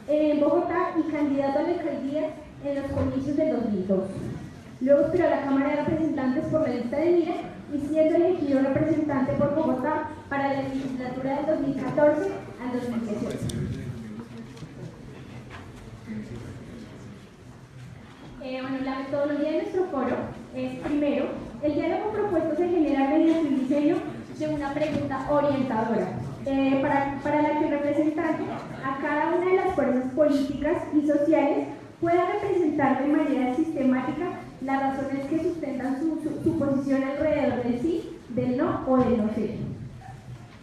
en Bogotá y candidato a la alcaldía en los comicios del 2002. Luego aspiró a la Cámara de Representantes por la lista de Mira y siendo elegido representante por Bogotá para la legislatura del 2014 al 2018. La metodología de nuestro foro es, primero, el diálogo propuesto se genera mediante el diseño de una pregunta orientadora, para la que el representante a cada una de las fuerzas políticas y sociales pueda representar de manera sistemática las razones que sustentan su posición alrededor del sí, del no o del no sé.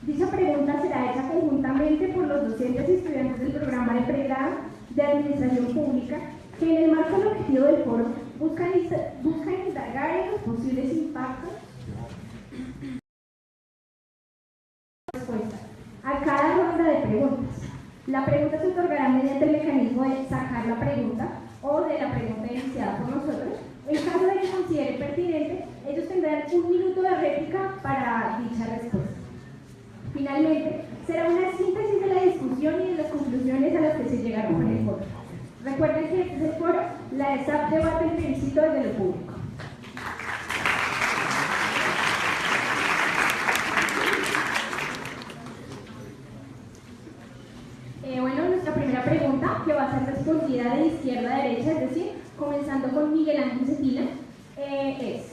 Dicha pregunta será hecha conjuntamente por los docentes y estudiantes del programa de pregrado de Administración Pública, que en el marco del objetivo del foro buscan indagar en los posibles impactos respuesta a cada ronda de preguntas. La pregunta se otorgará mediante el mecanismo de sacar la pregunta o de la pregunta iniciada por nosotros. En caso de que considere pertinente, ellos tendrán 1 minuto de réplica para dicha respuesta. Finalmente, será una síntesis de la discusión y de las conclusiones a las que se llegaron con el foro. Recuerden que este es el foro, la ESAP debate el principio desde lo público. Nuestra primera pregunta, que va a ser respondida de izquierda a derecha, es decir, comenzando con Miguel Ángel Cetina, es: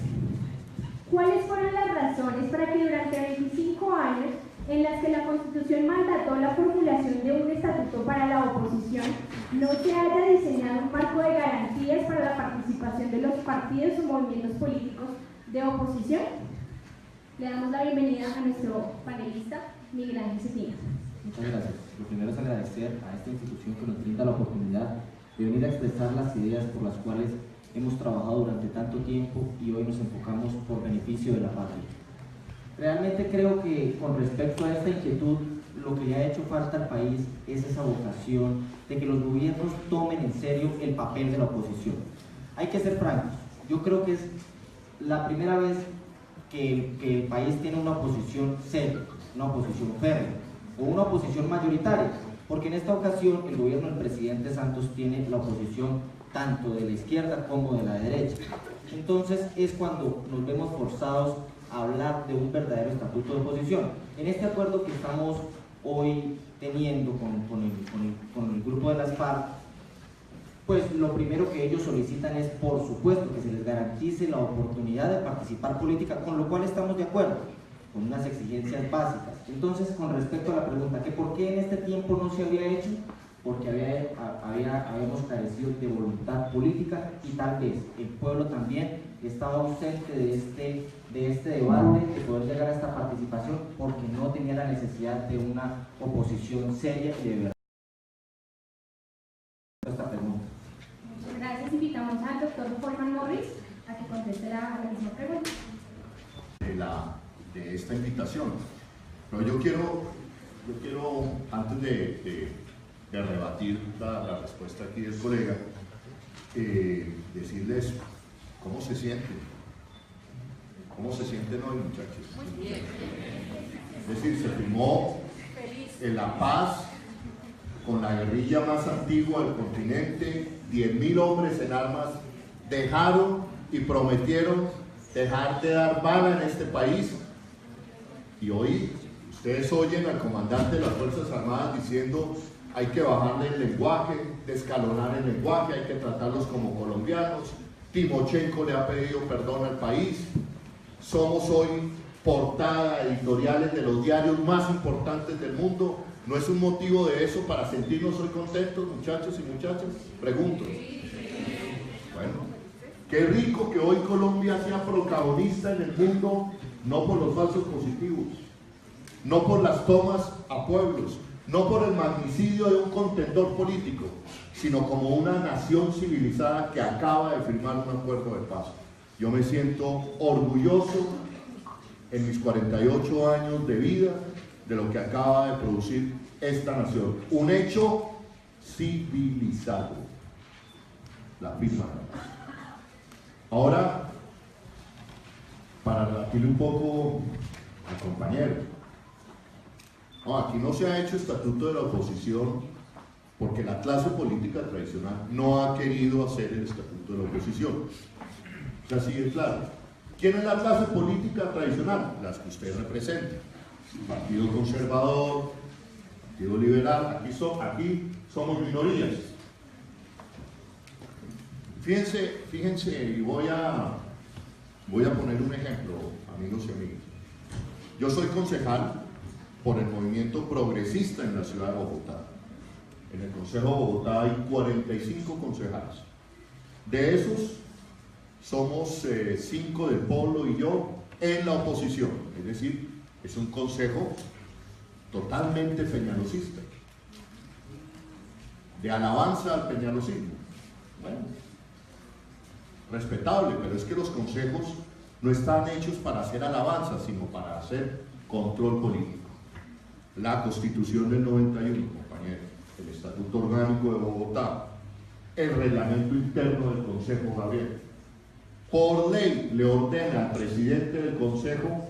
¿cuáles fueron las razones para que durante 25 años en las que la Constitución mandató la formulación de un estatuto para la oposición, no se haya diseñado un marco de garantías para la participación de los partidos o movimientos políticos de oposición? Le damos la bienvenida a nuestro panelista, Miguel Ángel Cetina. Muchas gracias. Lo primero es agradecer a esta institución que nos brinda la oportunidad de venir a expresar las ideas por las cuales hemos trabajado durante tanto tiempo y hoy nos enfocamos por beneficio de la patria. Realmente creo que con respecto a esta inquietud, lo que le ha hecho falta al país es esa vocación de que los gobiernos tomen en serio el papel de la oposición. Hay que ser francos, yo creo que es la primera vez que el país tiene una oposición seria, una oposición férrea o una oposición mayoritaria, porque en esta ocasión el gobierno del presidente Santos tiene la oposición tanto de la izquierda como de la derecha. Entonces es cuando nos vemos forzados a hablar de un verdadero estatuto de oposición. En este acuerdo que estamos hoy teniendo con el grupo de las FARC, pues lo primero que ellos solicitan es, por supuesto, que se les garantice la oportunidad de participar política, con lo cual estamos de acuerdo, con unas exigencias básicas. Entonces, con respecto a la pregunta, que por qué en este tiempo no se había hecho, porque habíamos carecido de voluntad política y tal vez el pueblo también estaba ausente de este debate, de poder llegar a esta participación, porque no tenía la necesidad de una oposición seria y de verdad. Esta pregunta. Muchas gracias. Invitamos al doctor Holman Morris a que conteste la misma pregunta. De esta invitación. Pero yo quiero antes de rebatir la respuesta aquí del colega, decirles cómo se sienten. ¿Cómo se sienten hoy, muchachos? Muy bien. Es decir, se firmó en La Paz con la guerrilla más antigua del continente, 10.000 hombres en armas dejaron y prometieron dejar de dar bala en este país. Y hoy ustedes oyen al comandante de las Fuerzas Armadas diciendo: hay que bajarle el lenguaje, descalonar el lenguaje, hay que tratarlos como colombianos. Timochenko le ha pedido perdón al país. Somos hoy portada editoriales de los diarios más importantes del mundo. ¿No es un motivo de eso para sentirnos hoy contentos, muchachos y muchachas? Pregunto. Bueno, qué rico que hoy Colombia sea protagonista en el mundo, no por los falsos positivos, no por las tomas a pueblos, no por el magnicidio de un contendor político, sino como una nación civilizada que acaba de firmar un acuerdo de paz. Yo me siento orgulloso en mis 48 años de vida de lo que acaba de producir esta nación. Un hecho civilizado. La firma. Ahora, para rebatirle un poco al compañero. No, aquí no se ha hecho estatuto de la oposición porque la clase política tradicional no ha querido hacer el estatuto de la oposición. O sea, así es claro. ¿Quién es la clase política tradicional? Las que usted representa. Partido Conservador, Partido Liberal, aquí somos minorías. Fíjense, y voy a poner un ejemplo, amigos y amigas. Yo soy concejal por el movimiento progresista en la ciudad de Bogotá. En el Consejo de Bogotá hay 45 concejales. De esos, somos 5 del Polo y yo en la oposición. Es decir, es un consejo totalmente peñalosista, de alabanza al peñalosismo. Bueno, respetable, pero es que los consejos no están hechos para hacer alabanza, sino para hacer control político. La Constitución del 91, compañeros, el Estatuto Orgánico de Bogotá, el reglamento interno del Consejo Gabriel, por ley le ordena al presidente del Consejo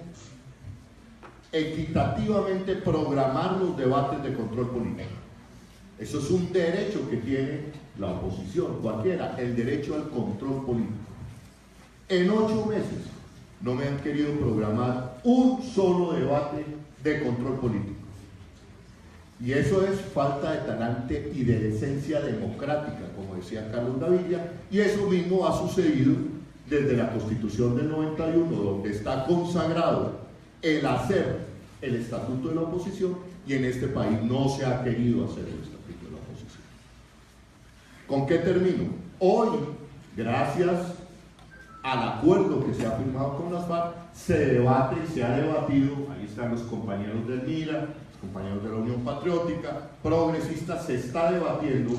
equitativamente programar los debates de control político. Eso es un derecho que tiene la oposición, cualquiera, el derecho al control político. En 8 meses no me han querido programar un solo debate de control político. Y eso es falta de talante y de decencia democrática, como decía Carlos Gaviria, y eso mismo ha sucedido desde la Constitución del 91, donde está consagrado el hacer el estatuto de la oposición, y en este país no se ha querido hacer el estatuto de la oposición. ¿Con qué termino? Hoy, gracias al acuerdo que se ha firmado con las FARC, se debate y se ha debatido, ahí están los compañeros del MIRA, los compañeros de la Unión Patriótica, progresistas, se está debatiendo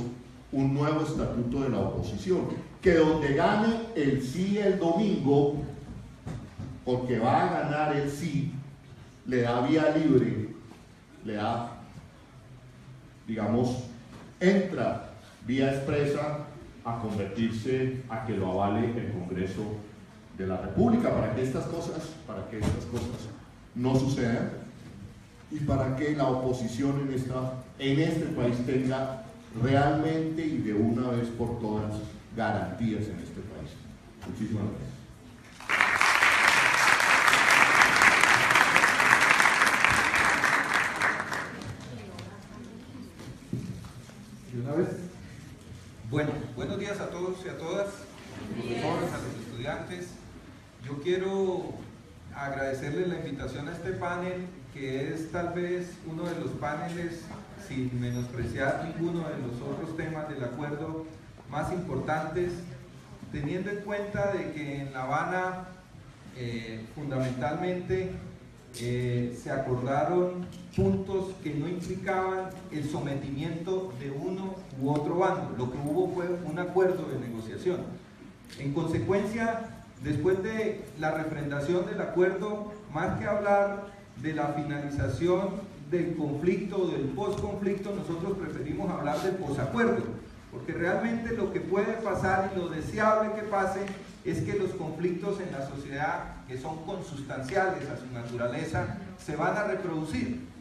un nuevo estatuto de la oposición, que donde gane el sí el domingo, porque va a ganar el sí, le da vía libre, le da, digamos, entra vía expresa a convertirse, a que lo avale el Congreso de la República, para que estas cosas no sucedan y para que la oposición en este país tenga realmente y de una vez por todas garantías en este país. Muchísimas gracias. ¿Y una vez? Bueno, buenos días a todos y a todas, a los profesores, a los estudiantes. Yo quiero agradecerles la invitación a este panel, que es tal vez uno de los paneles, sin menospreciar ninguno de los otros temas del acuerdo, más importantes, teniendo en cuenta de que en La Habana fundamentalmente se acordaron puntos que no implicaban el sometimiento de uno u otro bando. Lo que hubo fue un acuerdo de negociación. En consecuencia, después de la refrendación del acuerdo, más que hablar de la finalización del conflicto o del posconflicto, nosotros preferimos hablar del posacuerdo, porque realmente lo que puede pasar y lo deseable que pase es que los conflictos en la sociedad, que son consustanciales a su naturaleza, se van a reproducir.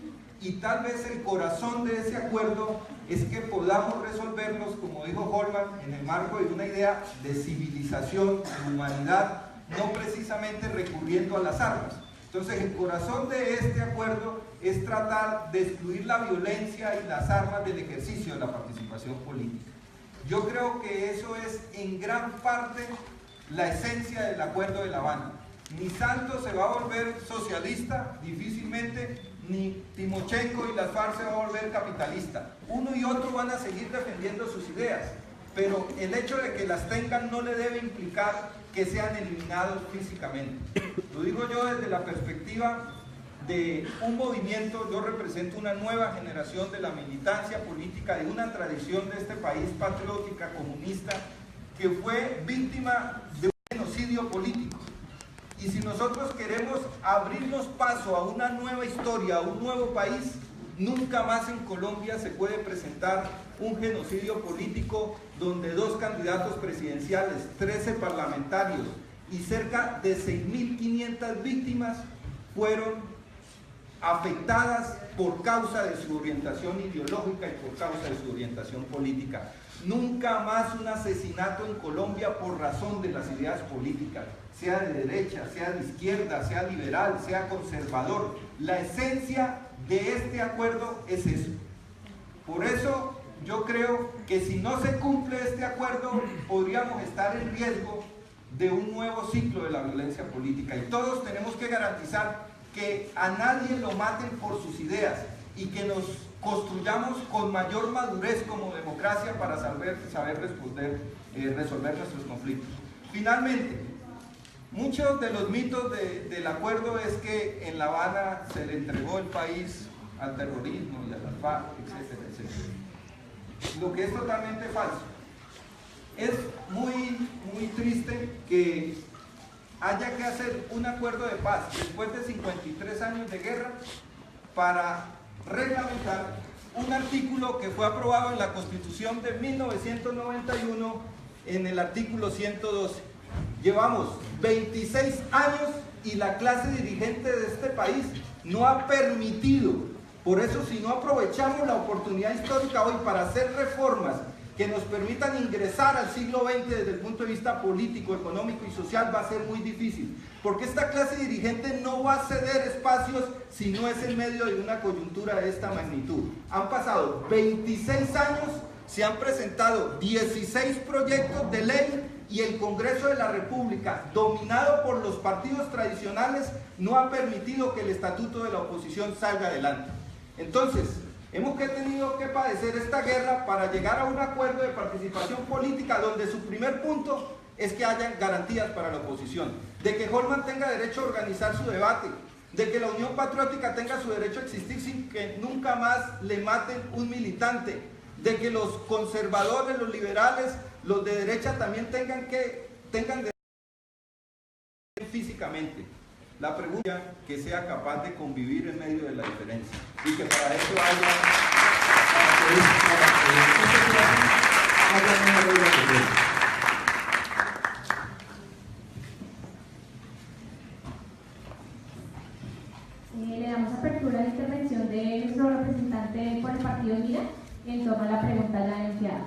Y tal vez el corazón de ese acuerdo es que podamos resolverlos, como dijo Holman, en el marco de una idea de civilización, de humanidad, no precisamente recurriendo a las armas. Entonces, el corazón de este acuerdo es tratar de excluir la violencia y las armas del ejercicio de la participación política. Yo creo que eso es en gran parte la esencia del acuerdo de La Habana. Ni Santos se va a volver socialista, difícilmente, ni Timochenko y las FARC se va a volver capitalista. Uno y otro van a seguir defendiendo sus ideas, pero el hecho de que las tengan no le debe implicar que sean eliminados físicamente. Lo digo yo desde la perspectiva de un movimiento. Yo represento una nueva generación de la militancia política, de una tradición de este país patriótica, comunista, que fue víctima de un genocidio político. Y si nosotros queremos abrirnos paso a una nueva historia, a un nuevo país, nunca más en Colombia se puede presentar un genocidio político donde 2 candidatos presidenciales, 13 parlamentarios y cerca de 6.500 víctimas fueron afectadas por causa de su orientación ideológica y por causa de su orientación política. Nunca más un asesinato en Colombia por razón de las ideas políticas, sea de derecha, sea de izquierda, sea liberal, sea conservador. La esencia de este acuerdo es eso. Por eso yo creo que si no se cumple este acuerdo, podríamos estar en riesgo de un nuevo ciclo de la violencia política. Y todos tenemos que garantizar que a nadie lo maten por sus ideas y que nos construyamos con mayor madurez como democracia para saber resolver nuestros conflictos. Finalmente, muchos de los mitos del acuerdo es que en La Habana se le entregó el país al terrorismo y a la FARC, etcétera, etcétera. Lo que es totalmente falso. Es muy triste que haya que hacer un acuerdo de paz después de 53 años de guerra para reglamentar un artículo que fue aprobado en la Constitución de 1991 en el artículo 112. Llevamos 26 años y la clase dirigente de este país no ha permitido. Por eso, si no aprovechamos la oportunidad histórica hoy para hacer reformas que nos permitan ingresar al siglo XX desde el punto de vista político, económico y social, va a ser muy difícil, porque esta clase dirigente no va a ceder espacios si no es en medio de una coyuntura de esta magnitud. Han pasado 26 años, se han presentado 16 proyectos de ley y el Congreso de la República, dominado por los partidos tradicionales, no ha permitido que el estatuto de la oposición salga adelante. Entonces, hemos tenido que padecer esta guerra para llegar a un acuerdo de participación política donde su primer punto es que haya garantías para la oposición, de que Holman tenga derecho a organizar su debate, de que la Unión Patriótica tenga su derecho a existir sin que nunca más le maten un militante, de que los conservadores, los liberales, los de derecha también tengan derecho físicamente. La pregunta es que sea capaz de convivir en medio de la diferencia y que para eso haya una regla de juego. Le damos apertura a la intervención de nuestro representante por el partido MIRA en torno a la pregunta de la denunciada.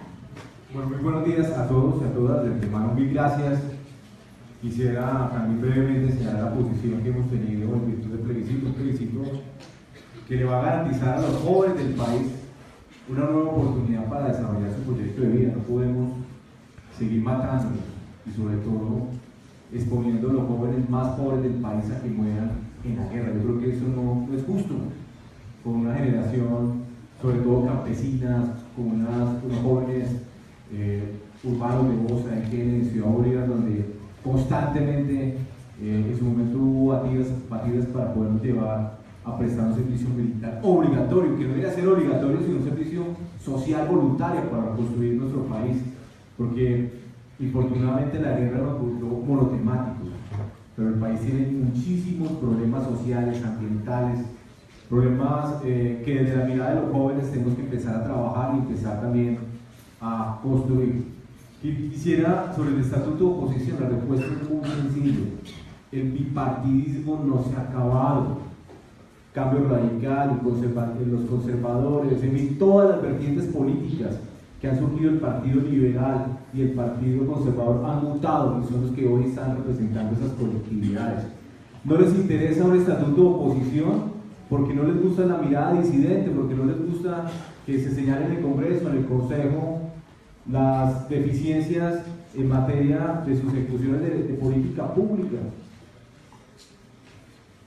Bueno, muy buenos días a todos y a todas. De antemano, mil gracias. Quisiera también brevemente señalar la posición que hemos tenido en virtud del plebiscito, un plebiscito que le va a garantizar a los jóvenes del país una nueva oportunidad para desarrollar su proyecto de vida. No podemos seguir matándolos y sobre todo exponiendo a los jóvenes más pobres del país a que mueran en la guerra. Yo creo que eso no es justo con una generación, sobre todo campesinas, con unos jóvenes urbanos de Bosa, de Kennedy, en Ciudad Bolívar, donde constantemente en su momento hubo batidas para podernos llevar a prestar un servicio militar obligatorio, que no debería ser obligatorio, sino un servicio social voluntario para construir nuestro país, porque infortunadamente la guerra nos volvió monotemáticos, pero el país tiene muchísimos problemas sociales, ambientales, problemas que desde la mirada de los jóvenes tenemos que empezar a trabajar y empezar también a construir. Quisiera, sobre el estatuto de oposición, la respuesta es muy sencilla. El bipartidismo no se ha acabado. Cambio Radical, los conservadores, en fin, todas las vertientes políticas que han surgido el Partido Liberal y el Partido Conservador han mutado y son los que hoy están representando esas colectividades. No les interesa un estatuto de oposición porque no les gusta la mirada disidente, porque no les gusta que se señale en el Congreso, en el Consejo, las deficiencias en materia de sus ejecuciones de política pública.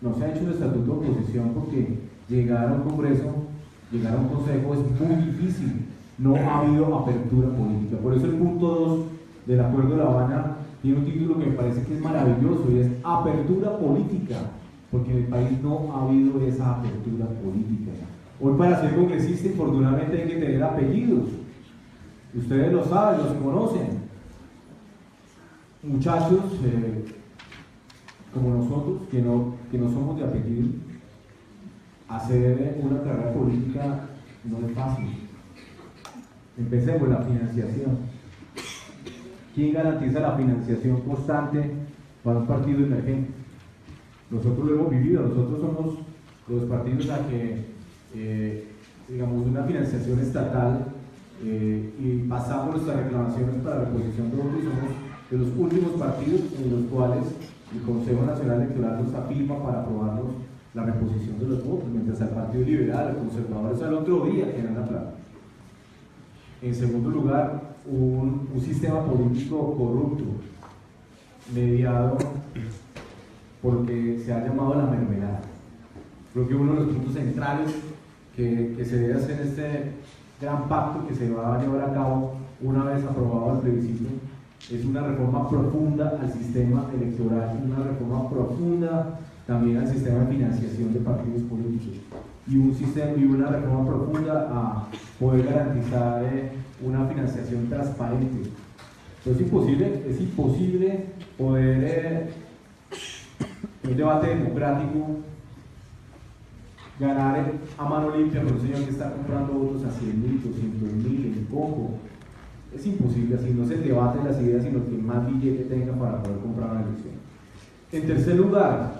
No se ha hecho un estatuto de oposición porque llegar a un Congreso, llegar a un Consejo es muy difícil. No ha habido apertura política. Por eso el punto 2 del Acuerdo de La Habana tiene un título que me parece que es maravilloso y es apertura política, porque en el país no ha habido esa apertura política. Hoy para ser congresista, infortunadamente, hay que tener apellidos. Ustedes lo saben, los conocen. Muchachos como nosotros, que no somos de apellido, hacer una carrera política no es fácil. Empecemos la financiación. ¿Quién garantiza la financiación constante para un partido emergente? Nosotros lo hemos vivido, nosotros somos los partidos a que, digamos, una financiación estatal y pasamos nuestras reclamaciones para reposición de votos, somos de los últimos partidos en los cuales el Consejo Nacional Electoral nos afirma para aprobarnos la reposición de los votos, mientras al Partido Liberal, el Conservador, es al otro día que dan la plata. En segundo lugar, un sistema político corrupto, mediado por lo que se ha llamado la mermelada. Creo que uno de los puntos centrales que se debe hacer en este gran pacto que se va a llevar a cabo una vez aprobado el plebiscito es una reforma profunda al sistema electoral, una reforma profunda también al sistema de financiación de partidos políticos y una reforma profunda a poder garantizar una financiación transparente. Entonces es imposible poder un debate democrático ganar a mano limpia con un señor que está comprando votos a 100.000, 200.000 en poco. Es imposible así, no es el debate de las ideas, sino que más billete tenga para poder comprar una elección. En tercer lugar,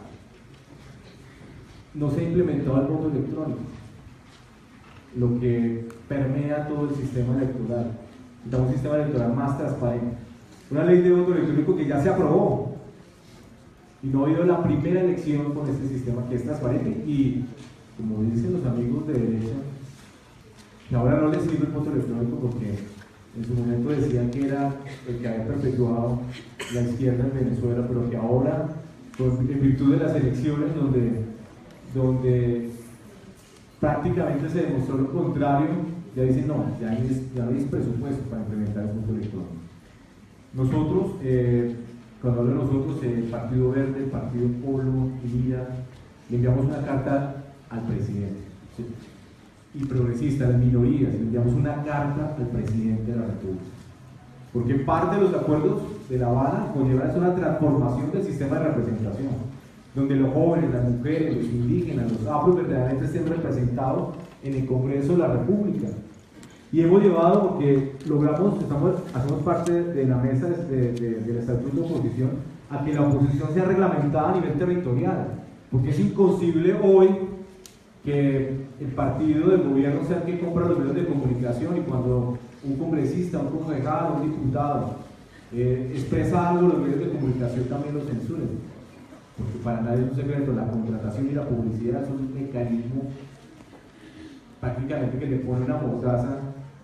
no se ha implementado el voto electrónico, lo que permea todo el sistema electoral. Necesitamos un sistema electoral más transparente. Una ley de voto electrónico que ya se aprobó y no ha habido la primera elección con este sistema que es transparente y, como dicen los amigos de derecha, que ahora no les sirve el voto electrónico porque en su momento decían que era el que había perpetuado la izquierda en Venezuela, pero que ahora, en virtud de las elecciones donde prácticamente se demostró lo contrario, ya dicen no, ya hay presupuesto para implementar el voto electrónico. Nosotros, cuando hablo de nosotros, el Partido Verde, el Partido Polo y Mira, le enviamos una carta al presidente, ¿sí? Y progresistas, las minorías, le enviamos una carta al presidente de la República, porque parte de los acuerdos de La Habana conllevan una transformación del sistema de representación, donde los jóvenes, las mujeres, los indígenas, los afros verdaderamente estén representados en el Congreso de la República. Y hemos llevado, porque hacemos parte de la mesa del Estatuto de Oposición, a que la oposición sea reglamentada a nivel territorial, porque es inconcebible hoy que el partido del gobierno sea el que compra los medios de comunicación y cuando un congresista, un concejal, un diputado expresa algo, los medios de comunicación también lo censuren, porque para nadie es un secreto, la contratación y la publicidad es un mecanismo prácticamente que le pone una mordaza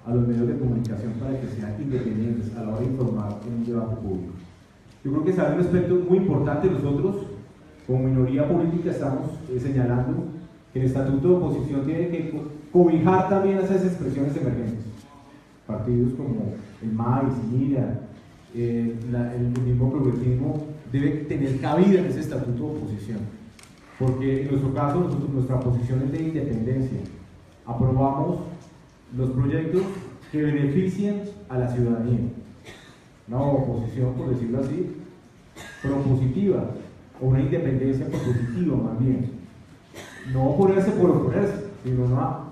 a los medios de comunicación para que sean independientes a la hora de informar en un debate público. Yo creo que ese es un aspecto muy importante. Nosotros, como minoría política, estamos señalando que el Estatuto de Oposición tiene que cobijar también esas expresiones emergentes. Partidos como el MAIS, MIRA, el mismo progresismo debe tener cabida en ese Estatuto de Oposición, porque en nuestro caso nuestra posición es de independencia. Aprobamos los proyectos que beneficien a la ciudadanía. Una oposición, por decirlo así, propositiva, o una independencia propositiva más bien. No oponerse por oponerse, sino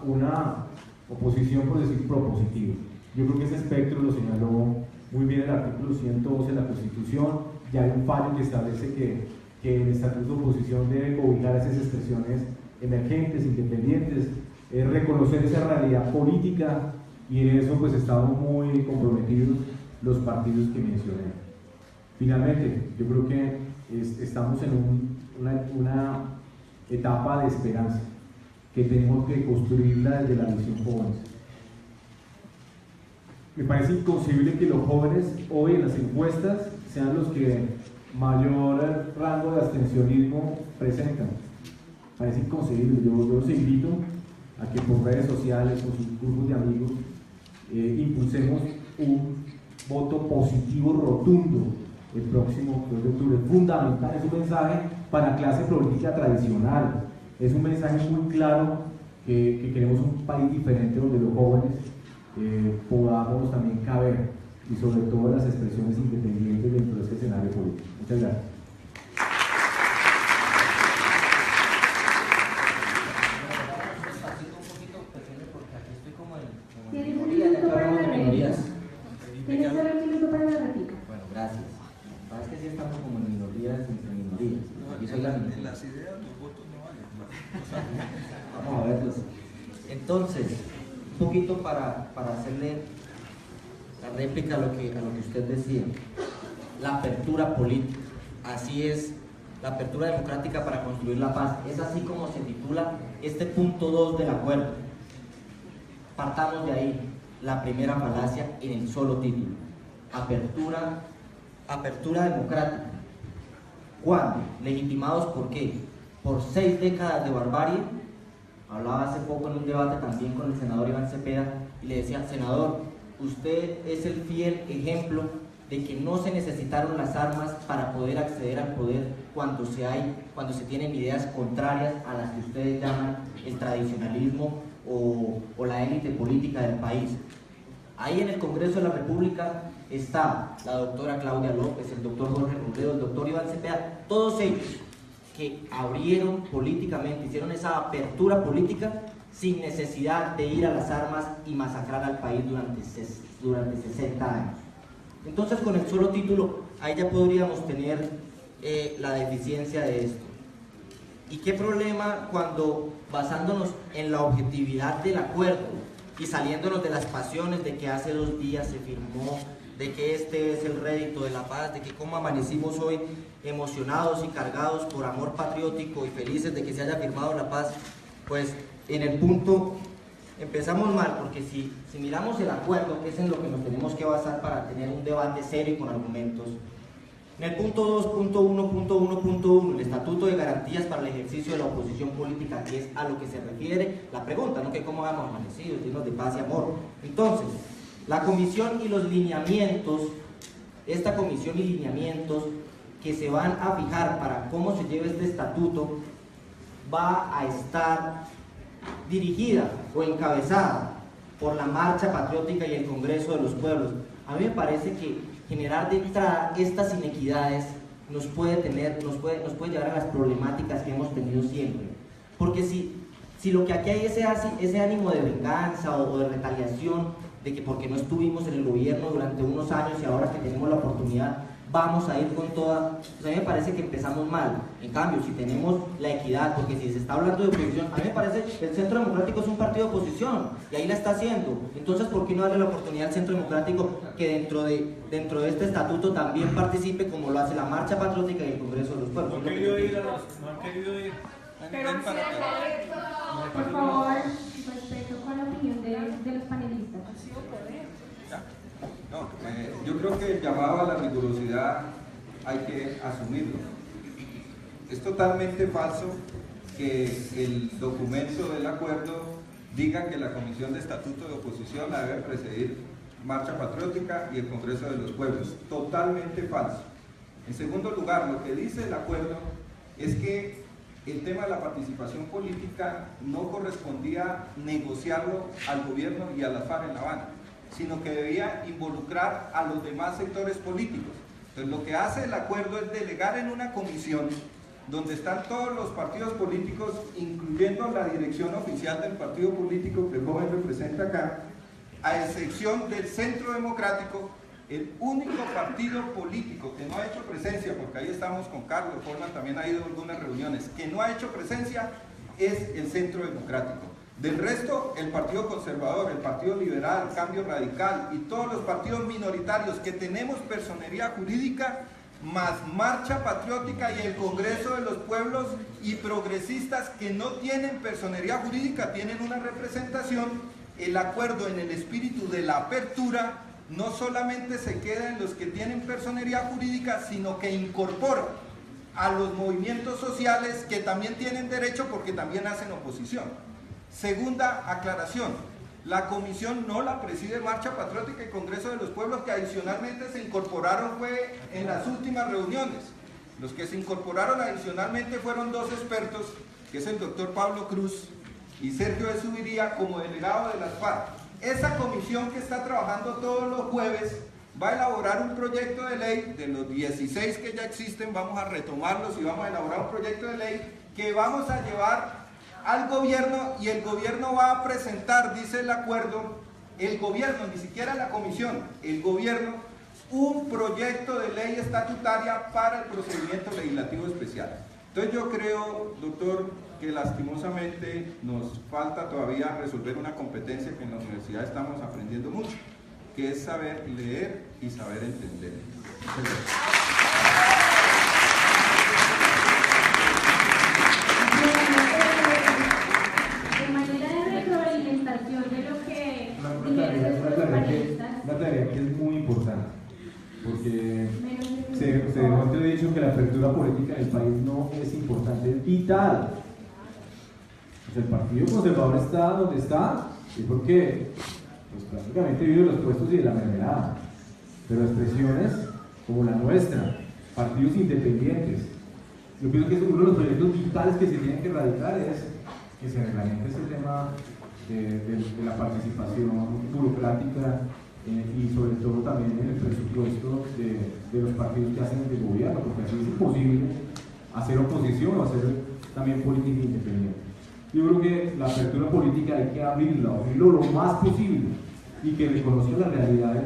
una oposición, por decir, propositiva. Yo creo que ese espectro lo señaló muy bien el artículo 112 de la Constitución. Ya hay un fallo que establece que el Estatuto de Oposición debe cobijar esas expresiones emergentes, independientes, reconocer esa realidad política, y en eso pues estamos muy comprometidos los partidos que mencioné. Finalmente, yo creo que estamos en una etapa de esperanza que tenemos que construirla desde la visión jóvenes. Me parece inconcebible que los jóvenes hoy en las encuestas sean los que mayor rango de abstencionismo presentan. Parece inconcebible. Yo los invito a que por redes sociales, con sus grupos de amigos, impulsemos un voto positivo rotundo el próximo 2 de octubre. Es fundamental, es un mensaje para la clase política tradicional, es un mensaje muy claro que queremos un país diferente donde los jóvenes podamos también caber, y sobre todo las expresiones independientes dentro de este escenario político. Muchas gracias. Tienes un minuto para la réplica. Tienes solo un minuto para la réplica. Bueno, gracias. Es que sí estamos como en minorías entre minorías. Aquí soy la minoría. En las ideas los votos no valen. poquito para hacerle la réplica a lo que usted decía. La apertura política, así es, la apertura democrática para construir la paz. Es así como se titula este punto 2 del acuerdo. Partamos de ahí, la primera falacia en el solo título. Apertura democrática. ¿Cuándo? ¿Legitimados por qué? Por 6 décadas de barbarie. Hablaba hace poco en un debate también con el senador Iván Cepeda y le decía: senador, usted es el fiel ejemplo de que no se necesitaron las armas para poder acceder al poder cuando se tienen ideas contrarias a las que ustedes llaman el tradicionalismo o la élite política del país. Ahí en el Congreso de la República está la doctora Claudia López, el doctor Jorge Robledo, el doctor Iván Cepeda, todos ellos que abrieron políticamente, hicieron esa apertura política sin necesidad de ir a las armas y masacrar al país durante 60 años. Entonces, con el solo título, ahí ya podríamos tener la deficiencia de esto. ¿Y qué problema cuando, basándonos en la objetividad del acuerdo y saliéndonos de las pasiones de que hace 2 días se firmó, de que este es el rédito de la paz, de que cómo amanecimos hoy emocionados y cargados por amor patriótico y felices de que se haya firmado la paz? Pues en el punto empezamos mal, porque si miramos el acuerdo, que es en lo que nos tenemos que basar para tener un debate serio y con argumentos, en el punto 2.1.1.1, el Estatuto de Garantías para el Ejercicio de la Oposición Política, que es a lo que se refiere la pregunta, no que cómo hemos amanecido, llenos de paz y amor. Entonces, la comisión y los lineamientos, esta comisión y lineamientos que se van a fijar para cómo se lleve este estatuto, va a estar dirigida o encabezada por la Marcha Patriótica y el Congreso de los Pueblos. A mí me parece que generar de entrada estas inequidades nos puede llevar a las problemáticas que hemos tenido siempre. Porque si lo que aquí hay es ese ánimo de venganza o de retaliación, de que porque no estuvimos en el gobierno durante unos años y ahora que tenemos la oportunidad vamos a ir con toda, pues a mí me parece que empezamos mal. En cambio, si tenemos la equidad, porque si se está hablando de oposición, a mí me parece que el Centro Democrático es un partido de oposición y ahí la está haciendo. Entonces, ¿por qué no darle la oportunidad al Centro Democrático que dentro de este estatuto también participe como lo hace la Marcha Patriótica y el Congreso de los Pueblos? No han querido ir. Por favor, respeto con la opinión de los panelistas. No, yo creo que el llamado a la rigurosidad hay que asumirlo. Es totalmente falso que el documento del acuerdo diga que la Comisión de Estatuto de Oposición la debe presidir Marcha Patriótica y el Congreso de los Pueblos. Totalmente falso. En segundo lugar, lo que dice el acuerdo es que el tema de la participación política no correspondía negociarlo al gobierno y a la FARC en La Habana, sino que debía involucrar a los demás sectores políticos. Entonces, lo que hace el acuerdo es delegar en una comisión donde están todos los partidos políticos, incluyendo la dirección oficial del partido político que el joven representa acá, a excepción del Centro Democrático. El único partido político que no ha hecho presencia, porque ahí estamos con Carlos Forman, también ha ido a algunas reuniones, que no ha hecho presencia es el Centro Democrático. Del resto, el Partido Conservador, el Partido Liberal, Cambio Radical y todos los partidos minoritarios que tenemos personería jurídica, más Marcha Patriótica y el Congreso de los Pueblos y progresistas que no tienen personería jurídica, tienen una representación. El acuerdo, en el espíritu de la apertura, no solamente se queda en los que tienen personería jurídica, sino que incorpora a los movimientos sociales que también tienen derecho porque también hacen oposición. Segunda aclaración, la comisión no la preside Marcha Patriótica y Congreso de los Pueblos, que adicionalmente se incorporaron fue en las últimas reuniones. Los que se incorporaron adicionalmente fueron 2 expertos, que es el doctor Pablo Cruz y Sergio de Subiría, como delegado de las FARC. Esa comisión, que está trabajando todos los jueves, va a elaborar un proyecto de ley. De los 16 que ya existen, vamos a retomarlos y vamos a elaborar un proyecto de ley que vamos a llevar al gobierno, y el gobierno va a presentar, dice el acuerdo, el gobierno, ni siquiera la comisión, el gobierno, un proyecto de ley estatutaria para el procedimiento legislativo especial. Entonces yo creo, doctor, que lastimosamente nos falta todavía resolver una competencia que en la universidad estamos aprendiendo mucho, que es saber leer y saber entender. De manera de retroalimentación de lo que una tarea que es muy importante, porque se dejó dicho que la apertura política en el país no es importante, es vital. Pues el Partido Conservador está donde está, y porque pues, prácticamente vive de los puestos y de la mermelada, pero expresiones como la nuestra, partidos independientes, yo pienso que es uno de los proyectos vitales que se tienen que erradicar es que se reglamente ese tema de la participación burocrática y sobre todo también en el presupuesto de los partidos que hacen de gobierno, porque así es imposible hacer oposición o hacer también política independiente. Yo creo que la apertura política hay que abrirlo lo más posible y que reconozca las realidades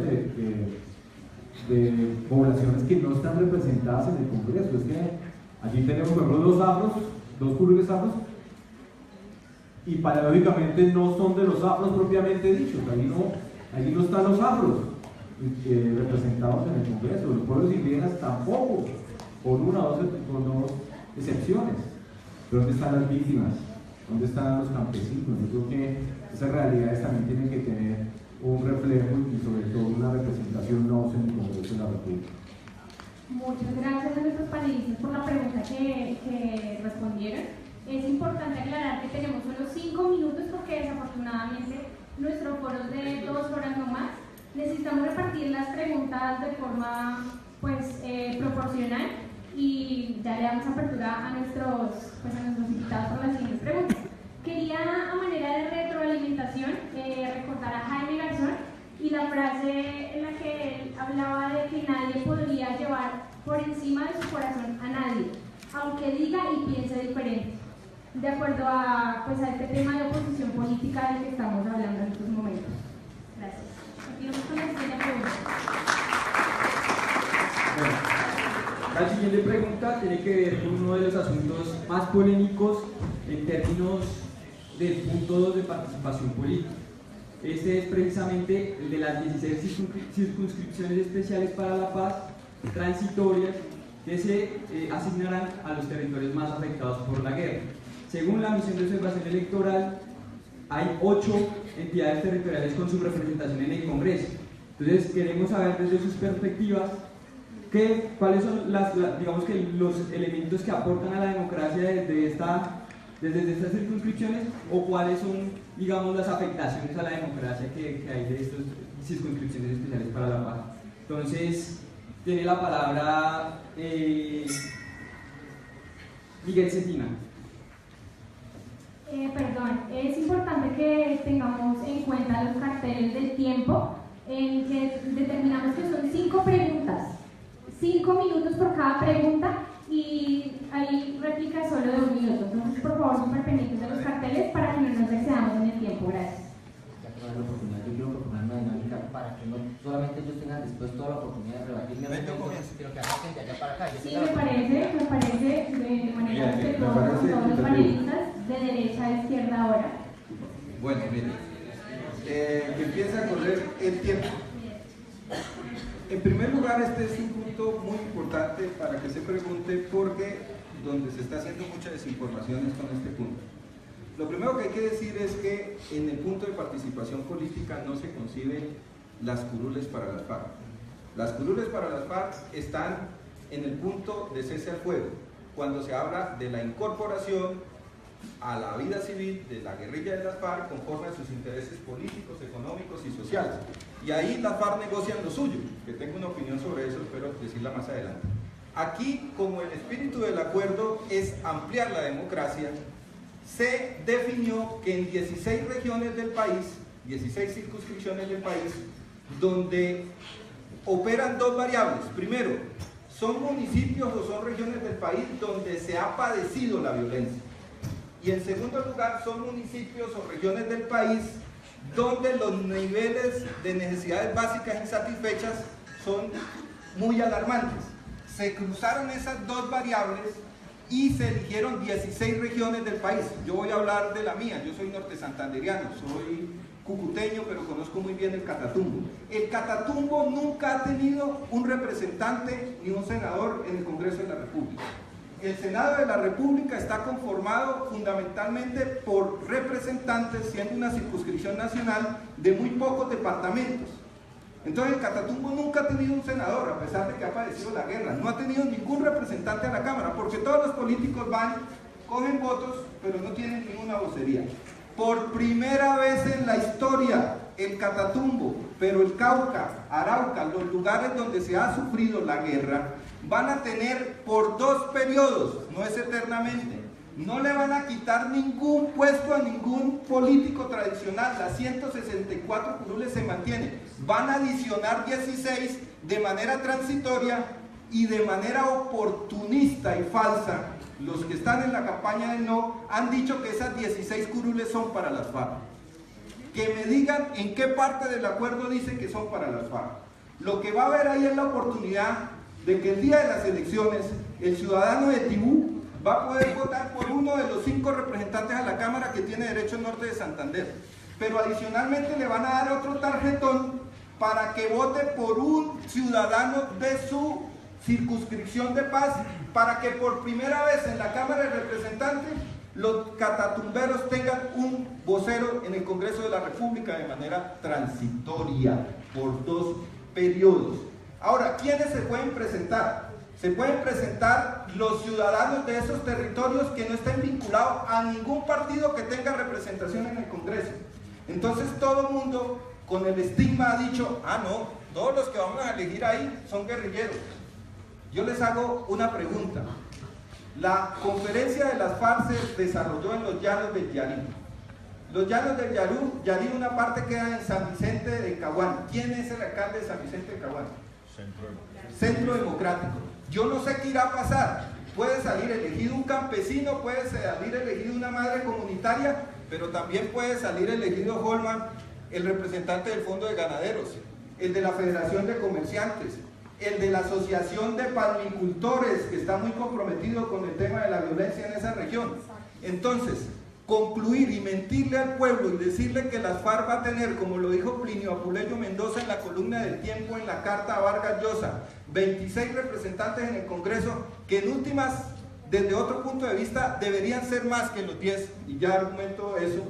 de poblaciones que no están representadas en el Congreso. Es que aquí tenemos, por ejemplo, dos curules afros, y paradójicamente no son de los afros propiamente dichos. Allí no están los afros representados en el Congreso. Los pueblos indígenas tampoco, por una o dos excepciones. Pero ¿dónde están las víctimas? ¿Dónde están los campesinos? Yo creo que esas realidades también tienen que tener un reflejo y sobre todo una representación no en el Congreso de la República. Muchas gracias a nuestros panelistas por la pregunta que respondieron. Es importante aclarar que tenemos solo 5 minutos porque desafortunadamente nuestro foro es de 2 horas no más. Necesitamos repartir las preguntas de forma proporcional y ya le damos apertura a nuestros invitados por las siguientes preguntas. Quería, a manera de retroalimentación, recordar a Jaime Garzón y la frase en la que él hablaba de que nadie podría llevar por encima de su corazón a nadie, aunque diga y piense diferente, de acuerdo a este tema de oposición política del que estamos hablando en estos momentos. Gracias. Continuamos con la siguiente pregunta. La siguiente pregunta tiene que ver con uno de los asuntos más polémicos en términos del punto 2 de participación política. Este es precisamente el de las 16 circunscripciones especiales para la paz transitorias que se asignarán a los territorios más afectados por la guerra. Según la misión de observación electoral, hay 8 entidades territoriales con su representación en el Congreso. Entonces queremos saber desde sus perspectivas cuáles son los elementos que aportan a la democracia desde estas circunscripciones, o cuáles son, digamos, las afectaciones a la democracia que hay de estas circunscripciones especiales para la paz. Entonces, tiene la palabra Miguel Cetina. Perdón, es importante que tengamos en cuenta los carteles del tiempo, en que determinamos que son 5 preguntas, 5 minutos por cada pregunta, y hay réplica solo de 1 minuto. Entonces, por favor, súper pendientes de los carteles para que no nos excedamos en el tiempo. Gracias. Ya que no hay la oportunidad, yo quiero proponer una dinámica para que no solamente ellos tengan después toda la oportunidad de rebatirme, sino que acerquen de allá para acá. Sí, me parece de manera respetuosa con todos los panelistas, de derecha a izquierda ahora. Bueno, miren, empieza a correr el tiempo. En primer lugar, este es un punto muy importante para que se pregunte, porque donde se está haciendo mucha desinformación es con este punto. Lo primero que hay que decir es que en el punto de participación política no se conciben las curules para las FARC. Las curules para las FARC están en el punto de cese al fuego, cuando se habla de la incorporación a la vida civil de la guerrilla de las FARC conforme a sus intereses políticos, económicos y sociales. Y ahí las FARC negocian lo suyo, que tengo una opinión sobre eso, espero decirla más adelante. Aquí, como el espíritu del acuerdo es ampliar la democracia, se definió que en 16 regiones del país, 16 circunscripciones del país, donde operan 2 variables. Primero, son municipios o son regiones del país donde se ha padecido la violencia. Y en segundo lugar, son municipios o regiones del país donde los niveles de necesidades básicas insatisfechas son muy alarmantes. Se cruzaron esas 2 variables y se eligieron 16 regiones del país. Yo voy a hablar de la mía, yo soy norte santanderiano, soy cucuteño, pero conozco muy bien el Catatumbo. El Catatumbo nunca ha tenido un representante ni un senador en el Congreso de la República. El Senado de la República está conformado fundamentalmente por representantes, siendo una circunscripción nacional, de muy pocos departamentos. Entonces el Catatumbo nunca ha tenido un senador, a pesar de que ha padecido la guerra. No ha tenido ningún representante a la Cámara, porque todos los políticos van, cogen votos, pero no tienen ninguna vocería. Por primera vez en la historia, el Catatumbo, pero el Cauca, Arauca, los lugares donde se ha sufrido la guerra, van a tener por 2 periodos, no es eternamente. No le van a quitar ningún puesto a ningún político tradicional, las 164 curules se mantienen. Van a adicionar 16 de manera transitoria y de manera oportunista y falsa. Los que están en la campaña del no han dicho que esas 16 curules son para las FARC. Que me digan en qué parte del acuerdo dice que son para las FARC. Lo que va a haber ahí es la oportunidad de que el día de las elecciones el ciudadano de Tibú va a poder votar por uno de los 5 representantes a la Cámara que tiene derecho el norte de Santander. Pero adicionalmente le van a dar otro tarjetón para que vote por un ciudadano de su circunscripción de paz, para que por primera vez en la Cámara de Representantes los catatumberos tengan un vocero en el Congreso de la República de manera transitoria, por 2 periodos. Ahora, ¿quiénes se pueden presentar? Se pueden presentar los ciudadanos de esos territorios que no estén vinculados a ningún partido que tenga representación en el Congreso. Entonces todo el mundo con el estigma ha dicho, ah no, todos los que vamos a elegir ahí son guerrilleros. Yo les hago una pregunta. La conferencia de las FARC se desarrolló en los llanos del Yarí. Los llanos del Yarí, una parte queda en San Vicente de Caguán. ¿Quién es el alcalde de San Vicente de Caguán? Centro Democrático. Yo no sé qué irá a pasar. Puede salir elegido un campesino, puede salir elegido una madre comunitaria, pero también puede salir elegido Holman, el representante del Fondo de Ganaderos, el de la Federación de Comerciantes, el de la Asociación de Palmicultores, que está muy comprometido con el tema de la violencia en esa región. Entonces, concluir y mentirle al pueblo y decirle que las FARC va a tener, como lo dijo Plinio Apuleyo Mendoza en la columna del Tiempo, en la carta a Vargas Llosa, 26 representantes en el Congreso, que en últimas, desde otro punto de vista, deberían ser más que los 10, y ya argumento eso,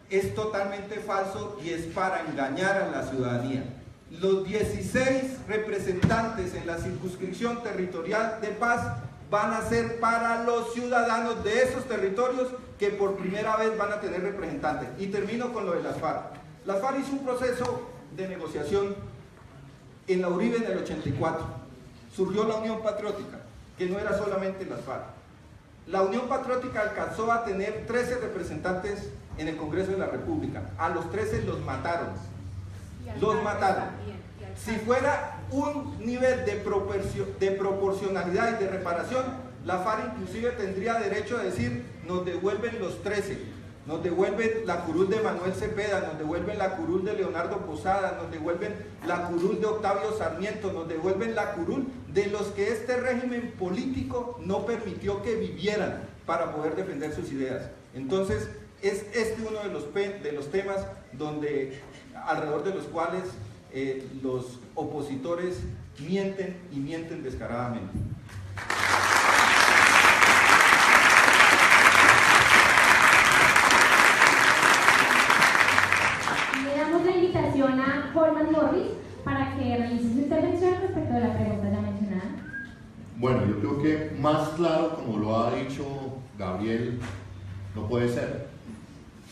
es totalmente falso y es para engañar a la ciudadanía. Los 16 representantes en la circunscripción territorial de paz van a ser para los ciudadanos de esos territorios que por primera vez van a tener representantes. Y termino con lo de las FARC. Las FARC hizo un proceso de negociación en la Uribe en el 84. Surgió la Unión Patriótica, que no era solamente las FARC. La Unión Patriótica alcanzó a tener 13 representantes en el Congreso de la República. A los 13 los mataron. Los mataron. Si fuera un nivel de proporcionalidad y de reparación, la FARC inclusive tendría derecho a decir, nos devuelven los 13, nos devuelven la curul de Manuel Cepeda, nos devuelven la curul de Leonardo Posada, nos devuelven la curul de Octavio Sarmiento, nos devuelven la curul de los que este régimen político no permitió que vivieran para poder defender sus ideas. Entonces, es uno de los temas donde, alrededor de los cuales los opositores mienten y mienten descaradamente. Le damos la invitación a Holman Morris para que realice su intervención respecto a la pregunta ya mencionada. Bueno, yo creo que más claro, como lo ha dicho Gabriel, no puede ser.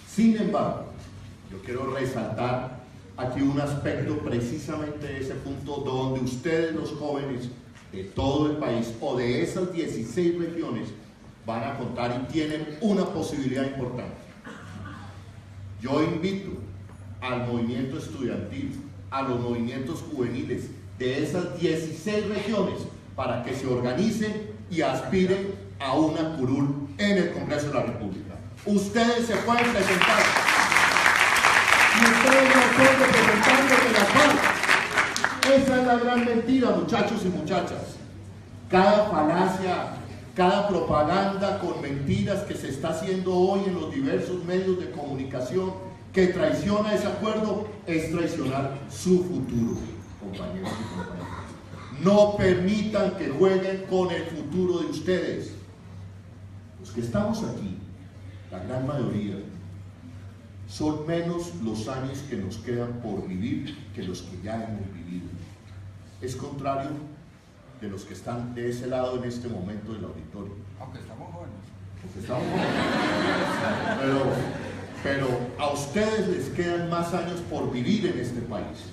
Sin embargo, yo quiero resaltar aquí un aspecto precisamente de ese punto donde ustedes, los jóvenes de todo el país o de esas 16 regiones, van a contar y tienen una posibilidad importante. Yo invito al movimiento estudiantil, a los movimientos juveniles de esas 16 regiones para que se organicen y aspiren a una curul en el Congreso de la República. Ustedes se pueden presentar. Y ustedes no son representantes de la FARC. Esa es la gran mentira, muchachos y muchachas. Cada falacia cada propaganda con mentiras que se está haciendo hoy en los diversos medios de comunicación que traiciona ese acuerdo es traicionar su futuro, compañeros y compañeras. No permitan que jueguen con el futuro de ustedes. Los que estamos aquí, la gran mayoría, son menos los años que nos quedan por vivir que los que ya hemos vivido. Es contrario de los que están de ese lado en este momento del auditorio. Aunque estamos jóvenes. Porque estamos jóvenes. Pero a ustedes les quedan más años por vivir en este país.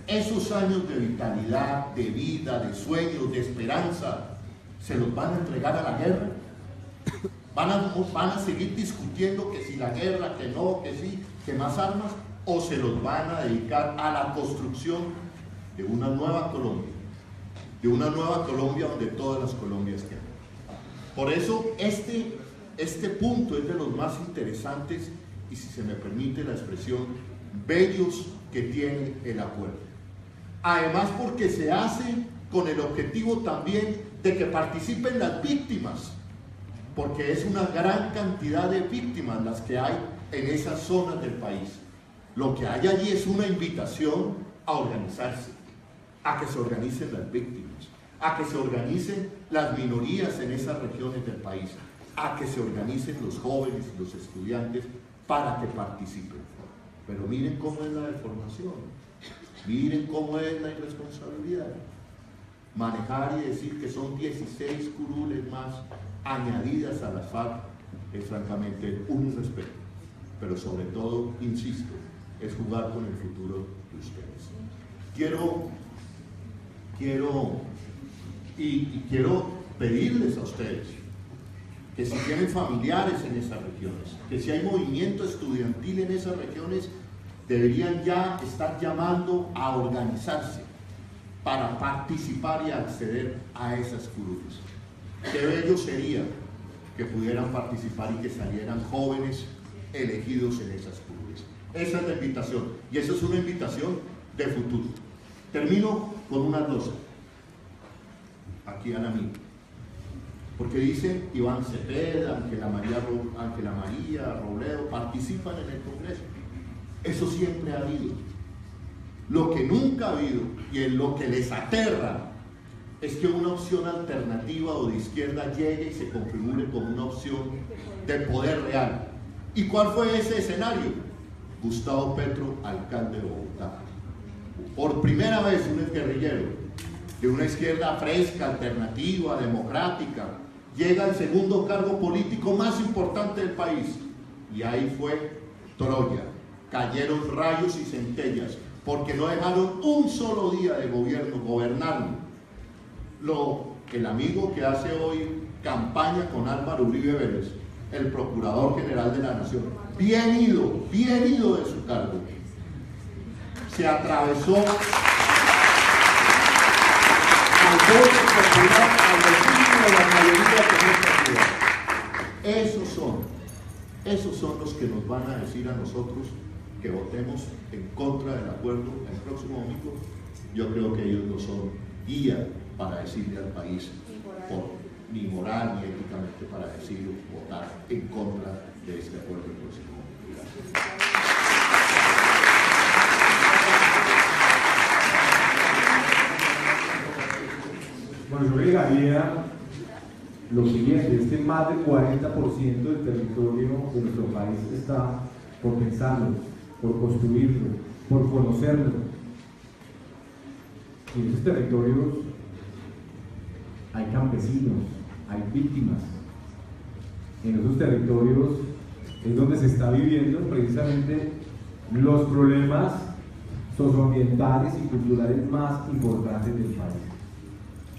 Esos años de vitalidad, de vida, de sueños, de esperanza, ¿se los van a entregar a la guerra? ¿Van a seguir discutiendo que si la guerra, que no, que sí, que más armas? ¿O se los van a dedicar a la construcción de una nueva Colombia? De una nueva Colombia donde todas las Colombias quedan. Por eso este punto es de los más interesantes y, si se me permite la expresión, bellos que tiene el acuerdo. Además, porque se hace con el objetivo también de que participen las víctimas, porque es una gran cantidad de víctimas las que hay en esas zonas del país. Lo que hay allí es una invitación a organizarse, a que se organicen las víctimas, a que se organicen las minorías en esas regiones del país, a que se organicen los jóvenes y los estudiantes para que participen. Pero miren cómo es la deformación, miren cómo es la irresponsabilidad. Manejar y decir que son 16 curules más añadidas a las FARC es francamente un irrespeto, pero sobre todo, insisto, es jugar con el futuro de ustedes. Quiero pedirles a ustedes que si tienen familiares en esas regiones, que si hay movimiento estudiantil en esas regiones, deberían ya estar llamando a organizarse para participar y acceder a esas curules. Qué bello sería que pudieran participar y que salieran jóvenes elegidos en esas curules. Esa es la invitación, y eso es una invitación de futuro. Termino con una glosa, aquí a la mía, porque dice Iván Cepeda, Ángela María Robledo, participan en el Congreso. Eso siempre ha habido. Lo que nunca ha habido, y en lo que les aterra, es que una opción alternativa o de izquierda llegue y se configure como una opción de poder real. ¿Y cuál fue ese escenario? Gustavo Petro, alcalde de Bogotá. Por primera vez un exguerrillero de una izquierda fresca, alternativa, democrática, llega al segundo cargo político más importante del país. Y ahí fue Troya. Cayeron rayos y centellas, porque no dejaron un solo día de gobierno gobernando. El amigo que hace hoy campaña con Álvaro Uribe Vélez, el Procurador General de la Nación, bien ido de su cargo, se atravesó al voto popular, al destino de la mayoría de nuestra ciudad. Esos son los que nos van a decir a nosotros que votemos en contra del acuerdo el próximo domingo. Yo creo que ellos no son guía para decirle al país, ni moral ni éticamente, para decir votar en contra de este acuerdo el próximo domingo. Gracias. Bueno, yo agregaría lo siguiente, es que más del 40% del territorio de nuestro país está por pensarlo, por construirlo, por conocerlo. Y en esos territorios hay campesinos, hay víctimas. En esos territorios es donde se está viviendo precisamente los problemas socioambientales y culturales más importantes del país.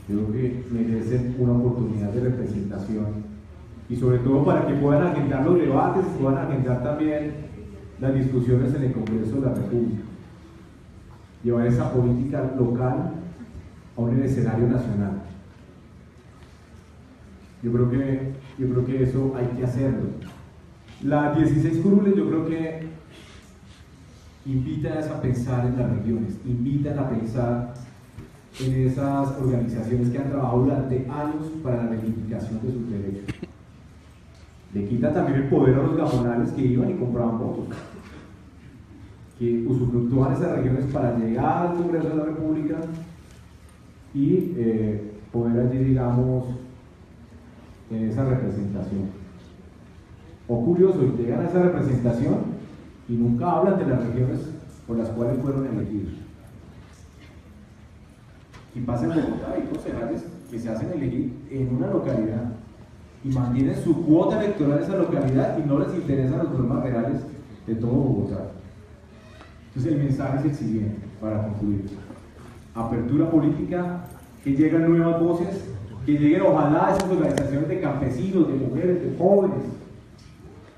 Yo creo que merecen una oportunidad de representación y sobre todo para que puedan agendar los debates y puedan agendar también las discusiones en el Congreso de la República. Llevar esa política local a un escenario nacional. Yo creo que eso hay que hacerlo. Las 16 curules yo creo que invitan a pensar en las regiones, invitan a pensar en esas organizaciones que han trabajado durante años para la reivindicación de sus derechos. Le quita también el poder a los gamonales que iban y compraban votos, que usufructúan esas regiones para llegar al Congreso de la República y poder allí, digamos, en esa representación. O curioso, llegan a esa representación y nunca hablan de las regiones por las cuales fueron elegidos. Y pasa en Bogotá, hay concejales que se hacen elegir en una localidad y mantienen su cuota electoral en esa localidad y no les interesan los problemas reales de todo Bogotá. Entonces el mensaje es el siguiente, para concluir: apertura política, que lleguen nuevas voces, que lleguen ojalá a esas organizaciones de campesinos, de mujeres, de jóvenes,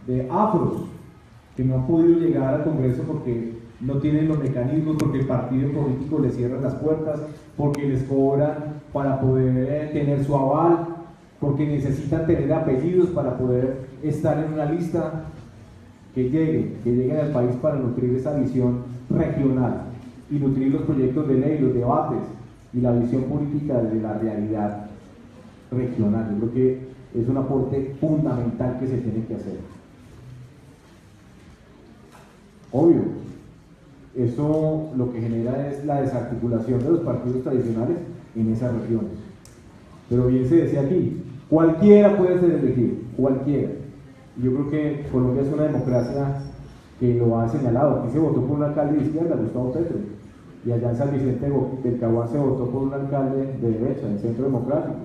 de afros, que no han podido llegar al Congreso porque no tienen los mecanismos, porque el partido político les cierra las puertas, porque les cobran para poder tener su aval, porque necesitan tener apellidos para poder estar en una lista. Que lleguen al país para nutrir esa visión regional y nutrir los proyectos de ley, los debates y la visión política de la realidad regional. Yo creo que es un aporte fundamental que se tiene que hacer. Obvio, eso lo que genera es la desarticulación de los partidos tradicionales en esas regiones. Pero bien se decía aquí, cualquiera puede ser elegido, cualquiera. Yo creo que Colombia es una democracia que lo ha señalado. Aquí se votó por un alcalde de izquierda, Gustavo Petro, y allá en San Vicente del Caguán se votó por un alcalde de derecha, en Centro Democrático.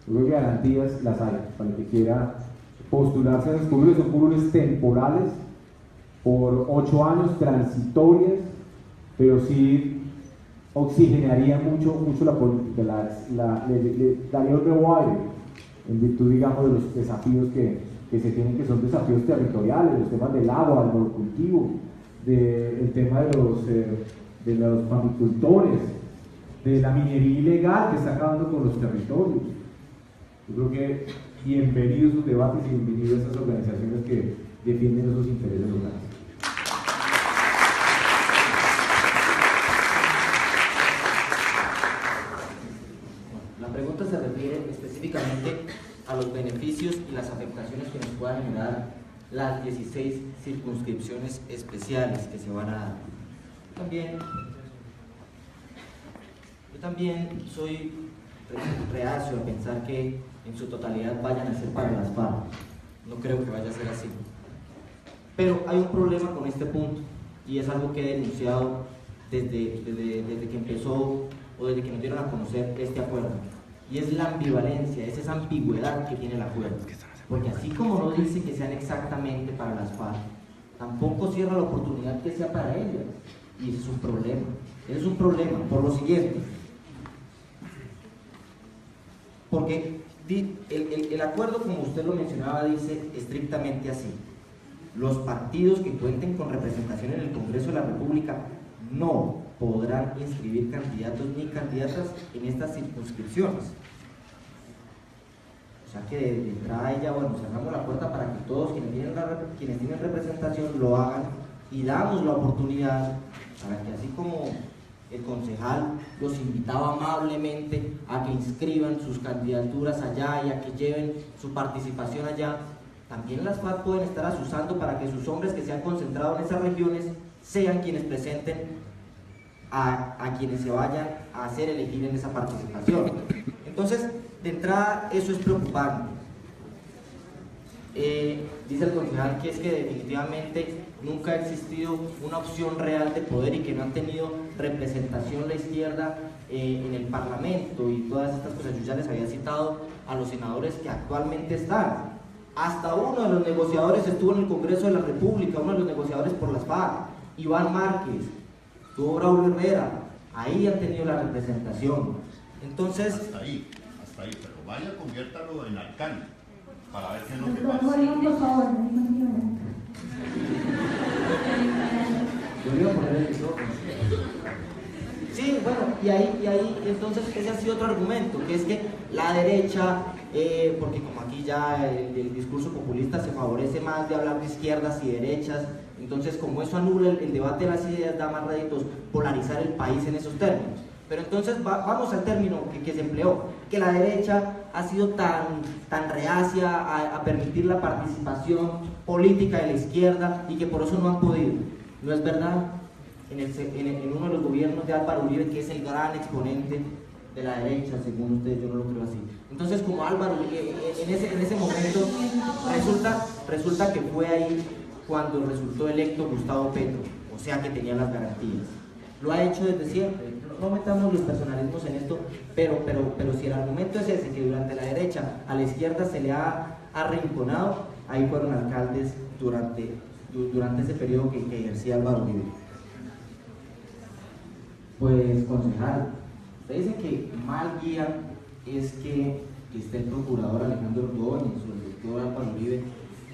Yo creo que garantías las hay para el que quiera postularse en los curules. Son curules temporales por 8 años, transitorias, pero sí oxigenaría mucho la política, le daría un nuevo aire en virtud, digamos, de los desafíos que se tienen, que son desafíos territoriales, los temas del agua, del monocultivo, el tema de los agricultores, de la minería ilegal que está acabando con los territorios. Yo creo que bienvenidos esos debates y bienvenidos a esas organizaciones que defienden esos intereses locales. La pregunta se refiere específicamente a los beneficios y las afectaciones que nos puedan generar las 16 circunscripciones especiales que se van a dar. Yo también soy reacio a pensar que en su totalidad vayan a ser para las FARC. No creo que vaya a ser así. Pero hay un problema con este punto, y es algo que he denunciado desde que empezó o desde que nos dieron a conocer este acuerdo. Y es la ambivalencia, es esa ambigüedad que tiene el acuerdo. Porque así como no dice que sean exactamente para las FARC, tampoco cierra la oportunidad que sea para ellas. Y ese es un problema. Ese es un problema por lo siguiente. Porque el acuerdo, como usted lo mencionaba, dice estrictamente así: los partidos que cuenten con representación en el Congreso de la República no podrán inscribir candidatos ni candidatas en estas circunscripciones. O sea que de entrada ella, bueno, cerramos la puerta para que todos quienes tienen representación lo hagan, y damos la oportunidad para que, así como el concejal los invitaba amablemente a que inscriban sus candidaturas allá y a que lleven su participación allá, también las FARC pueden estar asusando para que sus hombres que se han concentrado en esas regiones sean quienes presenten a quienes se vayan a hacer elegir en esa participación. Entonces, de entrada, eso es preocupante. Dice el concejal que es que definitivamente nunca ha existido una opción real de poder y que no han tenido representación la izquierda en el Parlamento y todas estas cosas. Yo ya les había citado a los senadores que actualmente están. Hasta uno de los negociadores estuvo en el Congreso de la República, uno de los negociadores por las FARC, Iván Márquez, estuvo Braulio Herrera, ahí han tenido la representación. Entonces... Hasta ahí, pero vaya, conviértalo en alcalde, para ver qué es lo que Por pasa. favor, Yo iba a poner el micrófono. Sí, bueno, y ahí entonces ese ha sido otro argumento, que es que la derecha, porque como aquí ya el discurso populista se favorece más de hablar de izquierdas y derechas, entonces como eso anula el debate de las ideas, da más réditos polarizar el país en esos términos. Pero entonces vamos al término que se empleó, que la derecha ha sido tan reacia a permitir la participación política de la izquierda y que por eso no han podido. No es verdad. En uno de los gobiernos de Álvaro Uribe, que es el gran exponente de la derecha, según ustedes, yo no lo creo así. Entonces, como Álvaro, en ese momento, resulta que fue ahí cuando resultó electo Gustavo Petro, o sea que tenía las garantías. Lo ha hecho desde siempre, no metamos los personalismos en esto, pero si el argumento es ese, que durante la derecha a la izquierda se le ha arrinconado, ahí fueron alcaldes durante ese periodo que ejercía Álvaro Uribe. Pues, concejal, usted dice que mal guía es que esté el procurador Alejandro Ordóñez o el doctor Álvaro Uribe,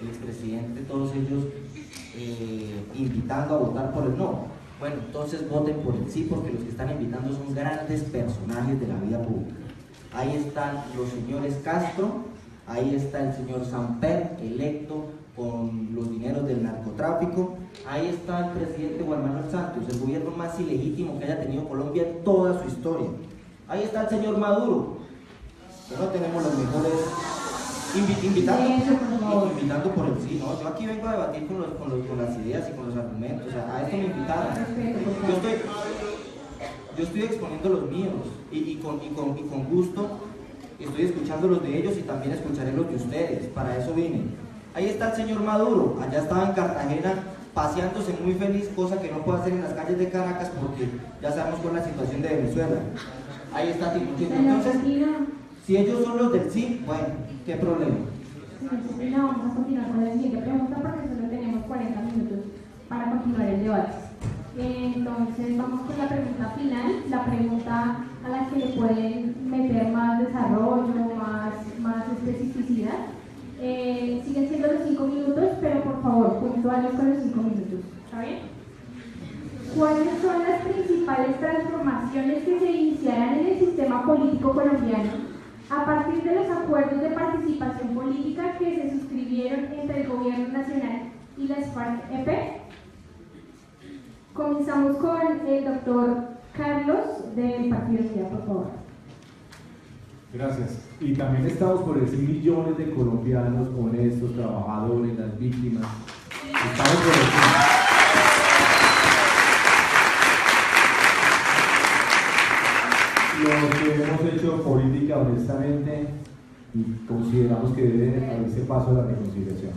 el expresidente, todos ellos invitando a votar por el no. Bueno, entonces voten por el sí, porque los que están invitando son grandes personajes de la vida pública. Ahí están los señores Castro, ahí está el señor Samper, electo con los dineros del narcotráfico, ahí está el presidente Juan Manuel Santos, el gobierno más ilegítimo que haya tenido Colombia en toda su historia. Ahí está el señor Maduro, que no tenemos los mejores, invitando por el sí, ¿no? Yo aquí vengo a debatir con las ideas y con los argumentos, o sea, a esto me invitaron. Yo estoy exponiendo los míos y con gusto estoy escuchando los de ellos y también escucharé los de ustedes, para eso vine. Ahí está el señor Maduro, allá estaba en Cartagena paseándose muy feliz, cosa que no puede hacer en las calles de Caracas porque ya sabemos cuál es la situación de Venezuela. Ahí está Timoteo. Entonces, si ellos son los del sí, bueno, ¿qué problema? No, vamos a continuar con la siguiente pregunta porque solo tenemos 40 minutos para continuar el debate. Entonces vamos con la pregunta final, la pregunta a la que le pueden meter más desarrollo, más especificidad. Siguen siendo los 5 minutos, pero por favor, puntuales con los 5 minutos. ¿Está bien? ¿Cuáles son las principales transformaciones que se iniciarán en el sistema político colombiano a partir de los acuerdos de participación política que se suscribieron entre el Gobierno Nacional y las FARC-EP? Comenzamos con el doctor Carlos del Partido Unidad, por favor. Gracias. Y también estamos por decir millones de colombianos honestos, trabajadores, las víctimas. Estamos por decir. Los que hemos hecho política honestamente y consideramos que debe abrirse paso a la reconciliación.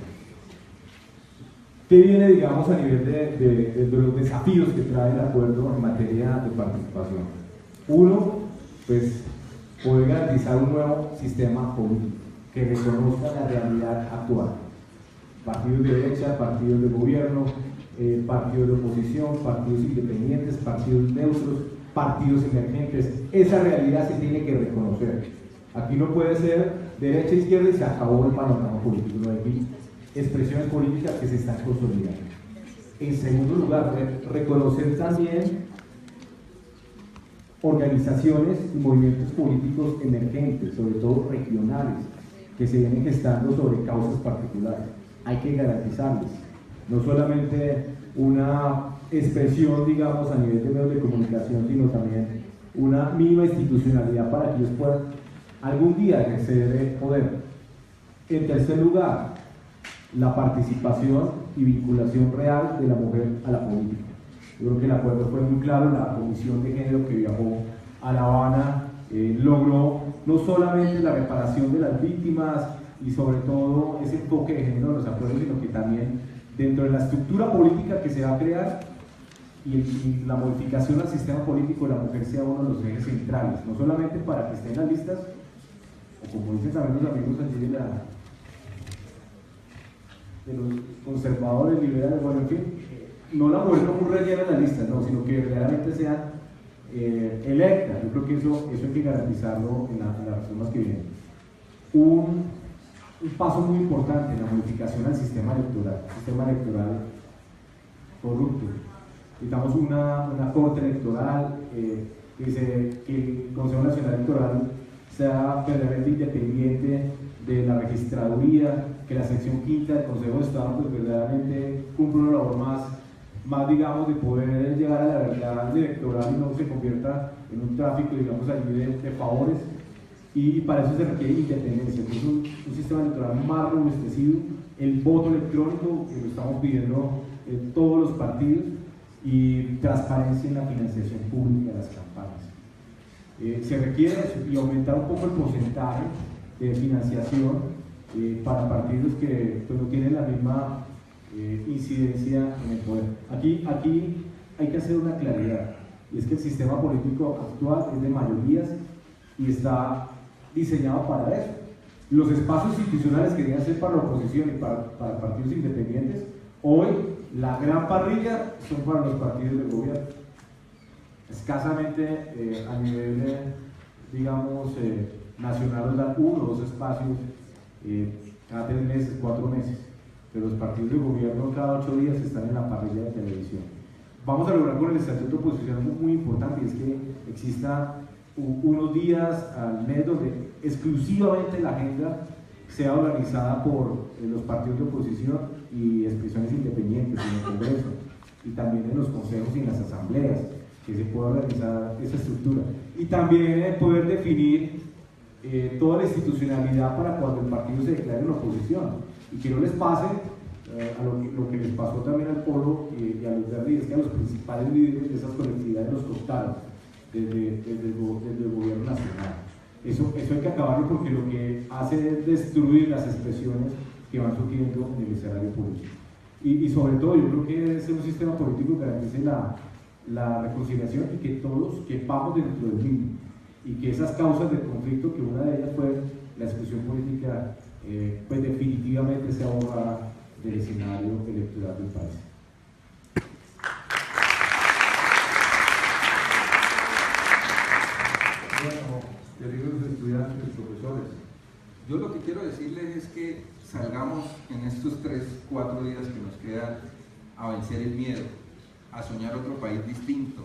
¿Qué viene, digamos, a nivel de los desafíos que trae el acuerdo en materia de participación? Uno, pues, poder garantizar un nuevo sistema político que reconozca la realidad actual. Partidos de derecha, partidos de gobierno, partidos de oposición, partidos independientes, partidos neutros, partidos emergentes. Esa realidad se tiene que reconocer. Aquí no puede ser derecha, izquierda y se acabó el panorama político. No hay expresiones políticas que se están consolidando. En segundo lugar, reconocer también organizaciones y movimientos políticos emergentes, sobre todo regionales, que se vienen gestando sobre causas particulares. Hay que garantizarles, no solamente una expresión, digamos, a nivel de medios de comunicación, sino también una mínima institucionalidad para que ellos puedan algún día ejercer el poder. En tercer lugar, la participación y vinculación real de la mujer a la política. Yo creo que el acuerdo fue muy claro. La Comisión de Género que viajó a La Habana logró no solamente la reparación de las víctimas y sobre todo ese enfoque de género en los acuerdos, sino que también dentro de la estructura política que se va a crear y la modificación al sistema político, la mujer sea uno de los ejes centrales, no solamente para que esté en las listas, o como dicen también los amigos allí de los conservadores, liberales, bueno, en fin, no la mujer como un relleno en las listas, no, sino que realmente sean electas. Yo creo que eso hay que garantizarlo en las reformas que vienen. Un paso muy importante en la modificación al sistema electoral corrupto. Necesitamos una corte electoral, que el Consejo Nacional Electoral sea verdaderamente independiente de la registraduría, que la sección quinta del Consejo de Estado pues verdaderamente cumpla una labor más más, digamos, de poder llegar a la verdad electoral y no se convierta en un tráfico, digamos, allí de favores. Y para eso se requiere independencia, que es un sistema electoral más robustecido, el voto electrónico, que lo estamos pidiendo en todos los partidos, y transparencia en la financiación pública de las campañas. Se requiere eso, y aumentar un poco el porcentaje de financiación para partidos que pues, no tienen la misma incidencia en el poder. Aquí hay que hacer una claridad, y es que el sistema político actual es de mayorías y está diseñado para eso. Los espacios institucionales que deben ser para la oposición y para partidos independientes, hoy la gran parrilla son para los partidos del gobierno. Escasamente a nivel, digamos, nacional nos dan 1 o 2 espacios cada 3 meses, 4 meses, pero los partidos de gobierno cada 8 días están en la parrilla de televisión. Vamos a lograr con el estatuto de oposición algo muy importante, y es que exista unos días al mes donde exclusivamente la agenda sea organizada por los partidos de oposición y expresiones independientes en el Congreso, y también en los consejos y en las asambleas, que se pueda organizar esa estructura, y también poder definir toda la institucionalidad para cuando el partido se declare en oposición, y que no les pase a lo que les pasó también al Polo y a los Verdes, es que a los principales líderes de esas colectividades los costaron desde el gobierno nacional. Eso hay que acabarlo, porque lo que hace es destruir las expresiones que van surgiendo en el escenario político. Y sobre todo, yo creo que es un sistema político que garantice la reconciliación y que todos quepamos dentro del mismo, y que esas causas del conflicto, que una de ellas fue la exclusión política, pues definitivamente sea borrada del escenario electoral del país. Bueno, queridos estudiantes y profesores, yo lo que quiero decirles es que salgamos en estos 3-4 días que nos quedan a vencer el miedo, a soñar otro país distinto,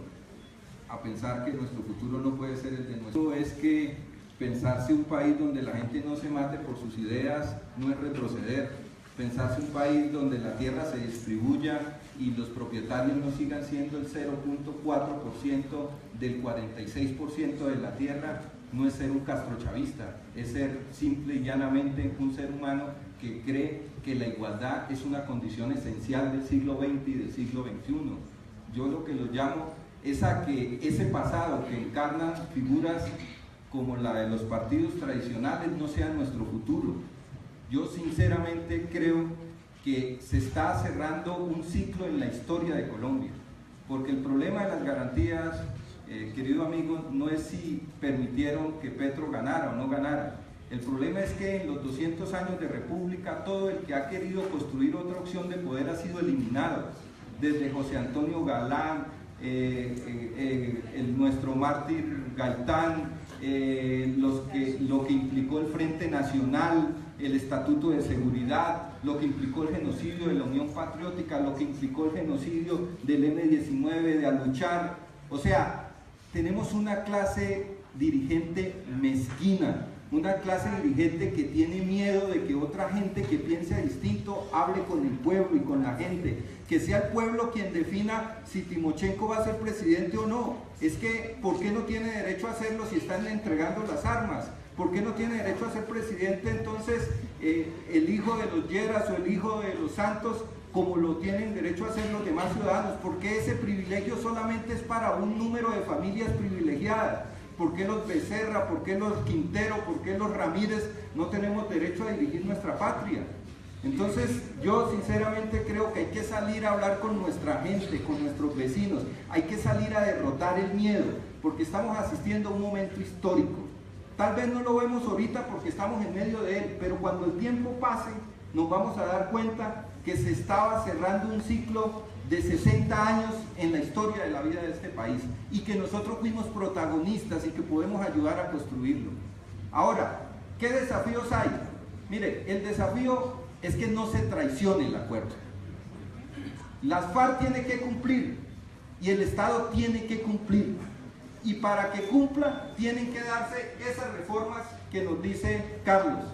a pensar que nuestro futuro no puede ser el de nuestro. Es que pensarse un país donde la gente no se mate por sus ideas no es retroceder. Pensarse un país donde la tierra se distribuya y los propietarios no sigan siendo el 0.4% del 46% de la tierra no es ser un castrochavista, es ser simple y llanamente un ser humano que cree que la igualdad es una condición esencial del siglo XX y del siglo XXI. Yo lo que lo llamo es a que ese pasado que encarnan figuras como la de los partidos tradicionales no sea nuestro futuro. Yo sinceramente creo que se está cerrando un ciclo en la historia de Colombia, porque el problema de las garantías, querido amigo, no es si permitieron que Petro ganara o no ganara. El problema es que en los 200 años de república todo el que ha querido construir otra opción de poder ha sido eliminado, desde José Antonio Galán, nuestro mártir Gaitán, lo que implicó el Frente Nacional, el Estatuto de Seguridad, lo que implicó el genocidio de la Unión Patriótica, lo que implicó el genocidio del M-19 de Aluchar. O sea, tenemos una clase dirigente mezquina, una clase dirigente que tiene miedo de que otra gente que piense distinto hable con el pueblo y con la gente, que sea el pueblo quien defina si Timochenko va a ser presidente o no. Es que, ¿por qué no tiene derecho a hacerlo si están entregando las armas? ¿Por qué no tiene derecho a ser presidente entonces el hijo de los Lleras o el hijo de los Santos, como lo tienen derecho a hacer los demás ciudadanos? ¿Por qué ese privilegio solamente es para un número de familias privilegiadas? ¿Por qué los Becerra, por qué los Quintero, por qué los Ramírez no tenemos derecho a dirigir nuestra patria? Entonces yo sinceramente creo que hay que salir a hablar con nuestra gente, con nuestros vecinos, hay que salir a derrotar el miedo, porque estamos asistiendo a un momento histórico. Tal vez no lo vemos ahorita porque estamos en medio de él, pero cuando el tiempo pase nos vamos a dar cuenta que se estaba cerrando un ciclo de 60 años en la historia de la vida de este país, y que nosotros fuimos protagonistas y que podemos ayudar a construirlo. Ahora, ¿qué desafíos hay? Mire, el desafío es que no se traicione el acuerdo. Las FARC tienen que cumplir y el Estado tiene que cumplir, y para que cumpla tienen que darse esas reformas que nos dice Carlos.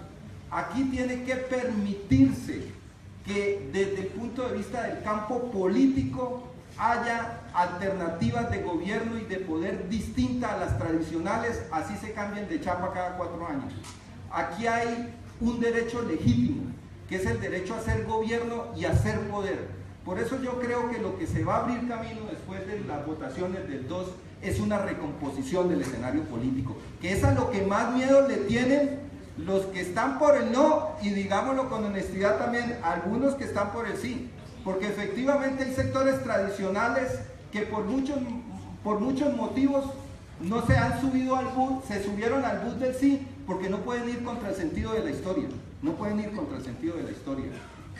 Aquí tiene que permitirse que desde el punto de vista del campo político haya alternativas de gobierno y de poder distintas a las tradicionales, así se cambien de chapa cada 4 años. Aquí hay un derecho legítimo, que es el derecho a ser gobierno y a ser poder. Por eso yo creo que lo que se va a abrir camino después de las votaciones del 2 es una recomposición del escenario político, que es a lo que más miedo le tienen los que están por el no, y digámoslo con honestidad también, algunos que están por el sí, porque efectivamente hay sectores tradicionales que por muchos motivos no se han subido al bus, se subieron al bus del sí, porque no pueden ir contra el sentido de la historia, no pueden ir contra el sentido de la historia.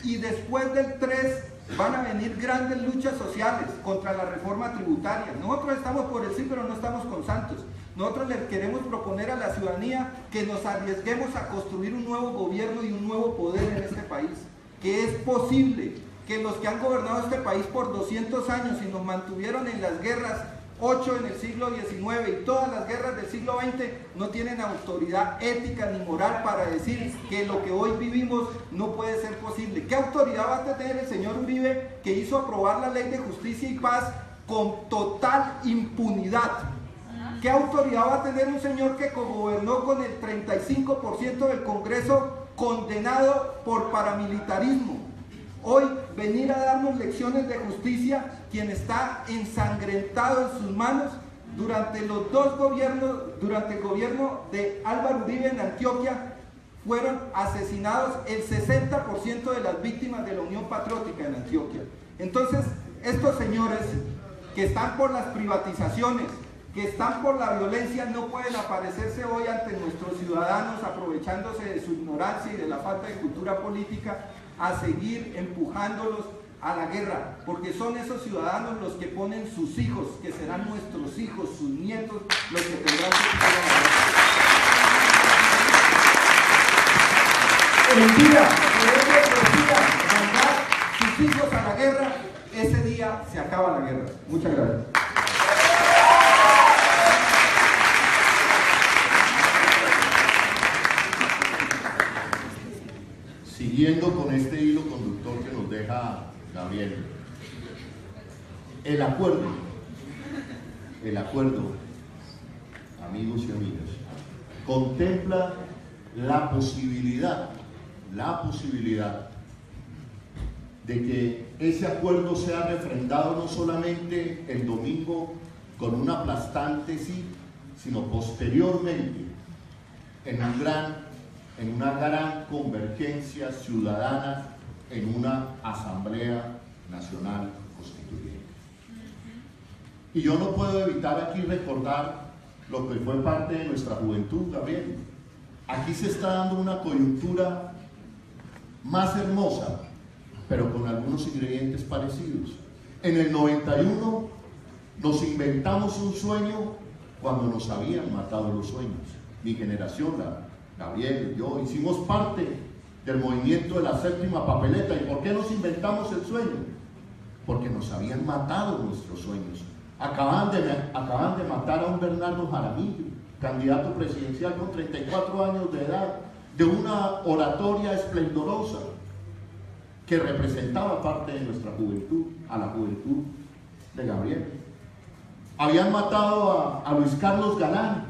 Y después del 3 van a venir grandes luchas sociales contra la reforma tributaria. Nosotros estamos por el sí, pero no estamos con santos. Nosotros le queremos proponer a la ciudadanía que nos arriesguemos a construir un nuevo gobierno y un nuevo poder en este país, que es posible, que los que han gobernado este país por 200 años y nos mantuvieron en las guerras, 8 en el siglo XIX y todas las guerras del siglo XX, no tienen autoridad ética ni moral para decir que lo que hoy vivimos no puede ser posible. ¿Qué autoridad va a tener el señor Uribe, que hizo aprobar la ley de justicia y paz con total impunidad? ¿Qué autoridad va a tener un señor que gobernó con el 35% del Congreso condenado por paramilitarismo? Hoy venir a darnos lecciones de justicia quien está ensangrentado en sus manos durante los 2 gobiernos, durante el gobierno de Álvaro Uribe en Antioquia, fueron asesinados el 60% de las víctimas de la Unión Patriótica en Antioquia. Entonces, estos señores que están por las privatizaciones, que están por la violencia, no pueden aparecerse hoy ante nuestros ciudadanos aprovechándose de su ignorancia y de la falta de cultura política a seguir empujándolos a la guerra, porque son esos ciudadanos los que ponen sus hijos, que serán nuestros hijos, sus nietos, los que tendrán que ir a la guerra. El día que ellos decidan mandar sus hijos a la guerra, ese día se acaba la guerra. Muchas gracias. Siguiendo con este hilo conductor que nos deja Gabriel, el acuerdo, amigos y amigas, contempla la posibilidad de que ese acuerdo sea refrendado no solamente el domingo con un aplastante sí, sino posteriormente en una gran convergencia ciudadana en una Asamblea Nacional Constituyente. Y yo no puedo evitar aquí recordar lo que fue parte de nuestra juventud, Gabriel. Aquí se está dando una coyuntura más hermosa, pero con algunos ingredientes parecidos. En el 91 nos inventamos un sueño cuando nos habían matado los sueños. Mi generación, Gabriel y yo, hicimos parte del movimiento de la séptima papeleta. ¿Y por qué nos inventamos el sueño? Porque nos habían matado nuestros sueños. Acaban de matar a un Bernardo Jaramillo, candidato presidencial con 34 años de edad, de una oratoria esplendorosa que representaba parte de nuestra juventud, a la juventud de Gabriel. Habían matado a Luis Carlos Galán,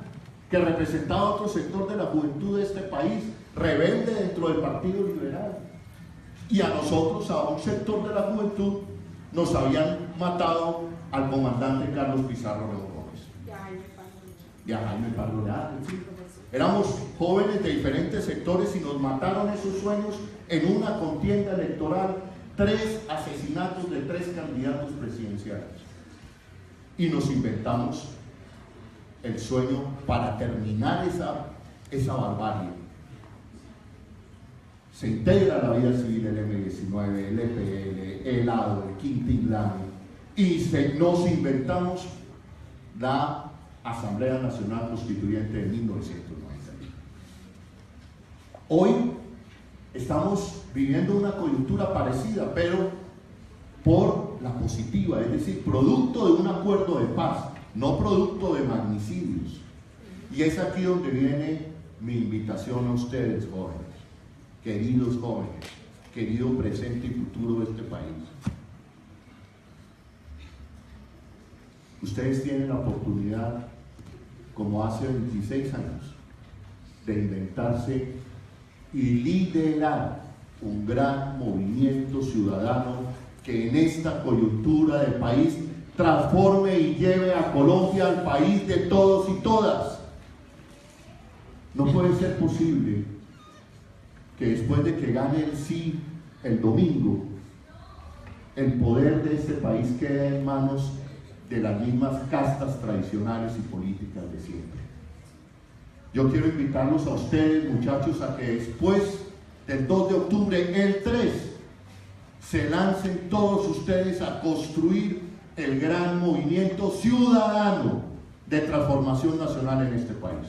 que representaba otro sector de la juventud de este país, rebelde dentro del Partido Liberal. Y a nosotros, a un sector de la juventud, nos habían matado al comandante Carlos Pizarro León Gómez. Y a Jaime Pardo Leal. Sí. Éramos jóvenes de diferentes sectores y nos mataron esos sueños en una contienda electoral, 3 asesinatos de 3 candidatos presidenciales. Y nos inventamos el sueño para terminar esa barbarie. Se integra la vida civil el M19, el EPL, el ADO, el Quintilán, y nos inventamos la Asamblea Nacional Constituyente de 1991. Hoy estamos viviendo una coyuntura parecida, pero por la positiva, es decir, producto de un acuerdo de paz, no producto de magnicidios. Y es aquí donde viene mi invitación a ustedes, jóvenes, queridos jóvenes, querido presente y futuro de este país. ustedes tienen la oportunidad, como hace 26 años, de inventarse y liderar un gran movimiento ciudadano que en esta coyuntura del país transforme y lleve a Colombia al país de todos y todas. No puede ser posible que después de que gane el sí el domingo, el poder de este país quede en manos de las mismas castas tradicionales y políticas de siempre. Yo quiero invitarlos a ustedes, muchachos, a que después del 2 de octubre, el 3, se lancen todos ustedes a construir el gran movimiento ciudadano de transformación nacional en este país,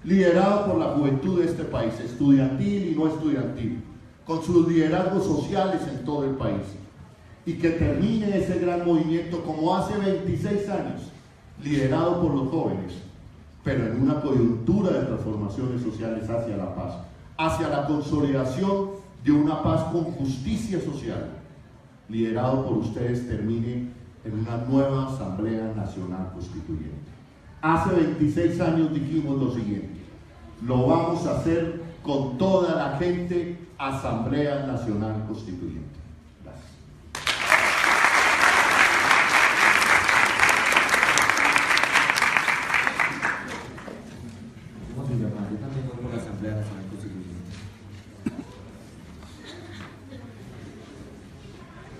liderado por la juventud de este país, estudiantil y no estudiantil, con sus liderazgos sociales en todo el país, y que termine ese gran movimiento como hace 26 años, liderado por los jóvenes, pero en una coyuntura de transformaciones sociales hacia la paz, hacia la consolidación de una paz con justicia social, liderado por ustedes, termine en una nueva Asamblea Nacional Constituyente. Hace 26 años dijimos lo siguiente: lo vamos a hacer con toda la gente, Asamblea Nacional Constituyente. Gracias. Yo también voy por la Asamblea Nacional Constituyente.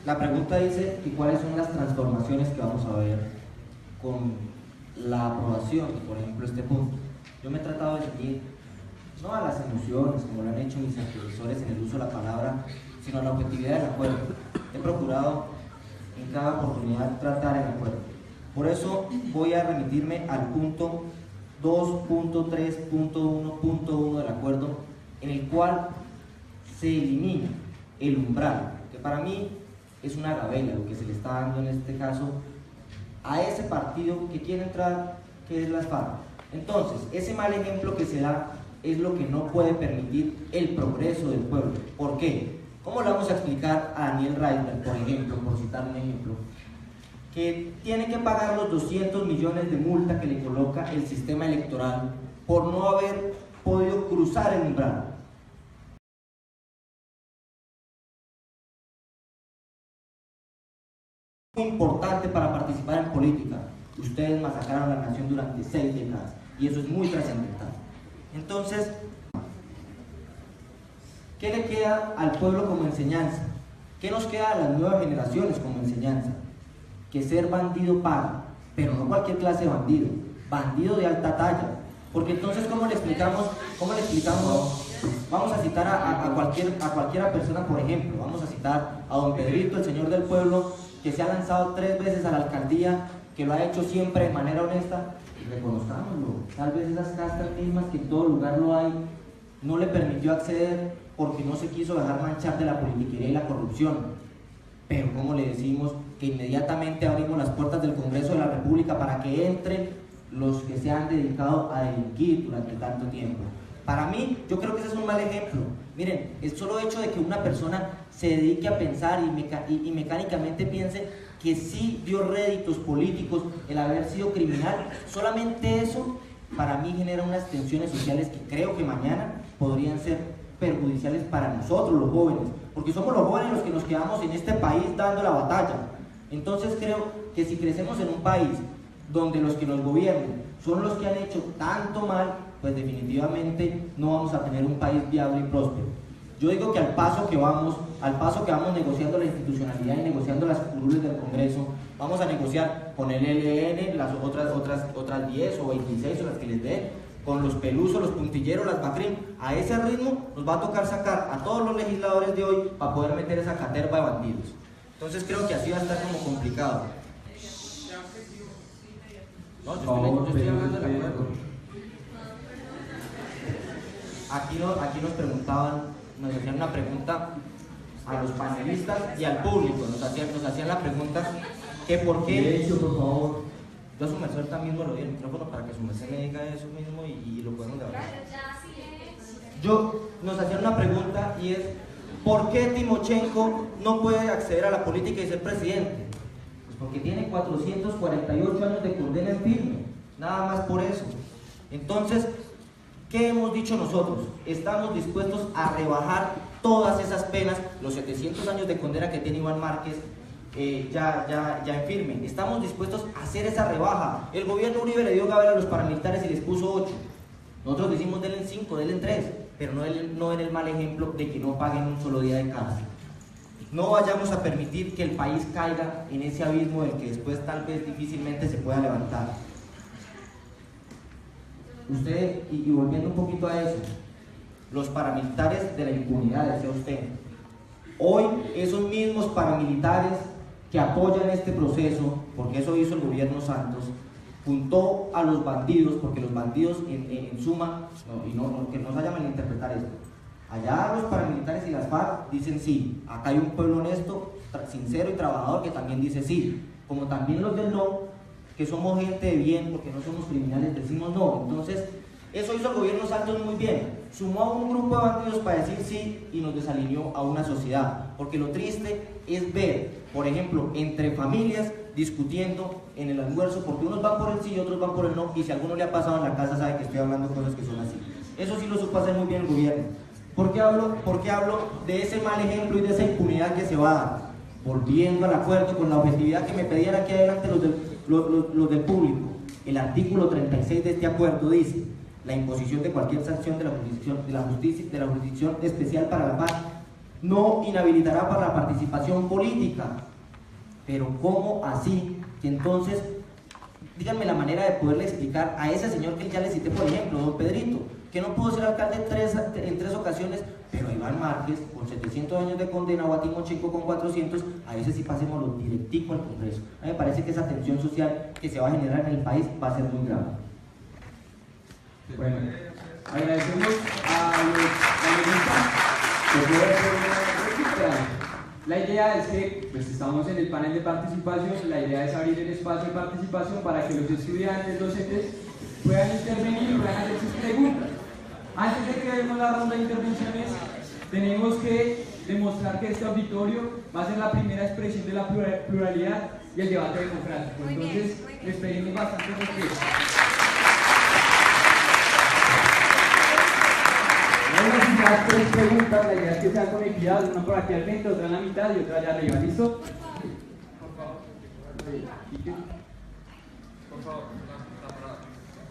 La pregunta dice, ¿y cuáles son las transformaciones que vamos a ver con la aprobación de, por ejemplo, este punto? Yo me he tratado de seguir no a las emociones, como lo han hecho mis antecesores en el uso de la palabra, sino a la objetividad del acuerdo. He procurado en cada oportunidad tratar el acuerdo. Por eso voy a remitirme al punto 2.3.1.1 del acuerdo, en el cual se elimina el umbral, que para mí es una gabela lo que se le está dando en este caso a ese partido que quiere entrar, que es la FARC. Entonces, ese mal ejemplo que se da es lo que no puede permitir el progreso del pueblo. ¿Por qué? ¿Cómo le vamos a explicar a Daniel Reisberg, por ejemplo, por citar un ejemplo, que tiene que pagar los 200 millones de multa que le coloca el sistema electoral por no haber podido cruzar el umbral? Muy importante para participar en política. Ustedes masacraron a la nación durante 6 décadas y eso es muy trascendental. Entonces, ¿qué le queda al pueblo como enseñanza? ¿Qué nos queda a las nuevas generaciones como enseñanza? Que ser bandido paga, pero no cualquier clase de bandido, bandido de alta talla. Porque entonces, ¿cómo le explicamos? Vamos a citar a cualquiera persona, por ejemplo, vamos a citar a don Pedrito, el señor del pueblo, que se ha lanzado 3 veces a la alcaldía, que lo ha hecho siempre de manera honesta, y reconozcámoslo. Tal vez esas castas mismas que en todo lugar lo hay, no le permitió acceder porque no se quiso dejar manchar de la politiquería y la corrupción. Pero ¿cómo le decimos que inmediatamente abrimos las puertas del Congreso de la República para que entren los que se han dedicado a delinquir durante tanto tiempo? Para mí, yo creo que ese es un mal ejemplo. Miren, el solo hecho de que una persona se dedique a pensar y mecánicamente piense que sí dio réditos políticos el haber sido criminal, solamente eso para mí genera unas tensiones sociales que creo que mañana podrían ser perjudiciales para nosotros los jóvenes, porque somos los jóvenes los que nos quedamos en este país dando la batalla. Entonces creo que si crecemos en un país donde los que nos gobiernan son los que han hecho tanto mal, pues definitivamente no vamos a tener un país viable y próspero. Yo digo que al paso que vamos negociando la institucionalidad y negociando las curules del Congreso, vamos a negociar con el ELN, las otras 10 o 26 o las que les den, con los pelusos, los puntilleros, las BACRIM. A ese ritmo nos va a tocar sacar a todos los legisladores de hoy para poder meter esa caterva de bandidos. Entonces creo que así va a estar como complicado. No, yo estoy hablando del acuerdo. Aquí nos hacían una pregunta a los panelistas y al público, nos hacían la pregunta que por qué... Silencio, por favor. Yo a su merced también me lo di el micrófono para que su merced me diga eso mismo y lo podemos grabar. Nos hacían una pregunta y es ¿por qué Timochenko no puede acceder a la política y ser presidente? Pues porque tiene 448 años de condena en firme, nada más por eso. Entonces, ¿qué hemos dicho nosotros? Estamos dispuestos a rebajar todas esas penas, los 700 años de condena que tiene Iván Márquez ya en firme. Estamos dispuestos a hacer esa rebaja. El gobierno Uribe le dio gabela a los paramilitares y les puso 8. Nosotros decimos denle en 5, denle en 3, pero no en el mal ejemplo de que no paguen un solo día de cárcel. No vayamos a permitir que el país caiga en ese abismo del que después tal vez difícilmente se pueda levantar. Usted, y volviendo un poquito a eso, los paramilitares de la impunidad, decía usted. Hoy esos mismos paramilitares que apoyan este proceso, porque eso hizo el gobierno Santos, juntó a los bandidos, porque los bandidos en suma, que no se vaya a malinterpretar esto, allá los paramilitares y las FARC dicen sí, acá hay un pueblo honesto, sincero y trabajador que también dice sí, como también los del no, que somos gente de bien, porque no somos criminales, decimos no. Entonces, eso hizo el gobierno Santos muy bien, sumó a un grupo de bandidos para decir sí y nos desalineó a una sociedad, porque lo triste es ver, por ejemplo, entre familias discutiendo en el almuerzo, porque unos van por el sí y otros van por el no, y si a alguno le ha pasado en la casa sabe que estoy hablando de cosas que son así. Eso sí lo supo hacer muy bien el gobierno. ¿Por qué hablo de ese mal ejemplo y de esa impunidad que se va a dar? Volviendo al acuerdo con la objetividad que me pedían aquí adelante los del público. El artículo 36 de este acuerdo dice: la imposición de cualquier sanción de la jurisdicción especial para la paz no inhabilitará para la participación política. Pero ¿cómo así? Que entonces, díganme la manera de poderle explicar a ese señor que ya le cité, por ejemplo, don Pedrito, que no pudo ser alcalde en tres ocasiones, pero a Iván Márquez, con 700 años de condena, o a Timochenko con 400, a ese sí pasemos los directicos al Congreso. A mí me parece que esa tensión social que se va a generar en el país va a ser muy grave. Bueno, agradecemos a los panelistas. La idea es que pues, estamos en el panel de participación, la idea es abrir el espacio de participación para que los estudiantes, docentes puedan intervenir y puedan hacer sus preguntas. Antes de que demos la ronda de intervenciones, tenemos que demostrar que este auditorio va a ser la primera expresión de la pluralidad y el debate democrático. Entonces, les pedimos bastante respeto. Vamos a hacer 3 preguntas, la idea es que sean conectadas, una por aquí al frente, otra en la mitad y otra allá arriba. ¿Listo? Por favor. Por favor.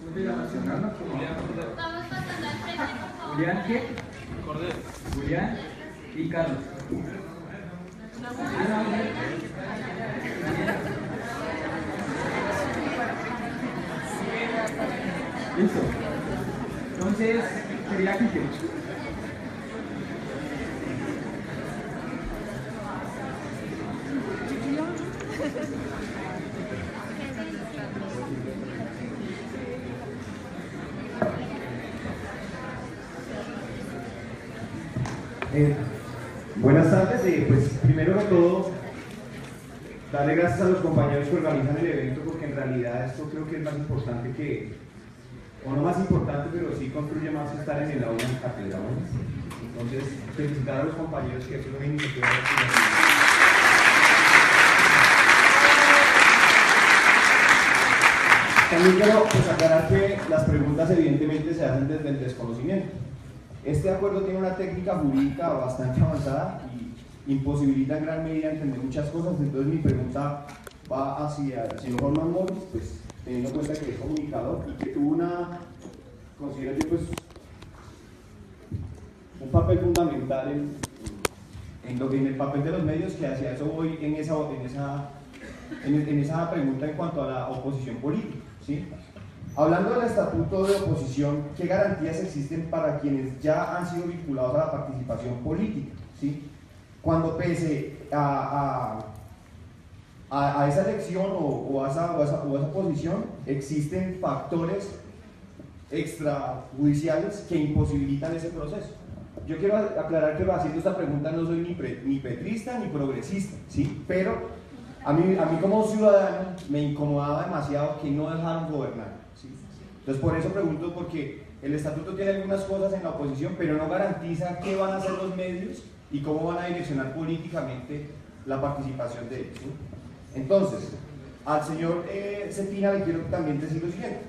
¿Cómo te llamas? Estamos pasando al frente, por favor. ¿Julián qué? Cordero. Julián y Carlos. Listo. Entonces, sería Quique. Buenas tardes, pues primero que todo darle gracias a los compañeros que organizan el evento, porque en realidad esto creo que es más importante que, o no más importante, pero sí construye más estar en el aula en cátedra, ¿no? Entonces, felicitar a los compañeros que es una iniciativa. También quiero pues, aclarar que las preguntas evidentemente se hacen desde el desconocimiento. Este acuerdo tiene una técnica jurídica bastante avanzada y imposibilita en gran medida entender muchas cosas, entonces mi pregunta va hacia el señor Juan Morris, pues teniendo en cuenta que es comunicador y que tuvo considero yo, pues, un papel fundamental en el papel de los medios, que hacia eso voy en esa pregunta en cuanto a la oposición política, ¿sí? Hablando del estatuto de oposición, ¿qué garantías existen para quienes ya han sido vinculados a la participación política? ¿Sí? Cuando pese a esa elección o a esa posición existen factores extrajudiciales que imposibilitan ese proceso. Yo quiero aclarar que haciendo esta pregunta no soy ni petrista ni progresista, ¿sí? Pero a mí como ciudadano me incomodaba demasiado que no dejaran gobernar. Entonces por eso pregunto, porque el estatuto tiene algunas cosas en la oposición, pero no garantiza qué van a hacer los medios y cómo van a direccionar políticamente la participación de ellos, ¿sí? Entonces, Al señor Cetina le quiero también decir lo siguiente.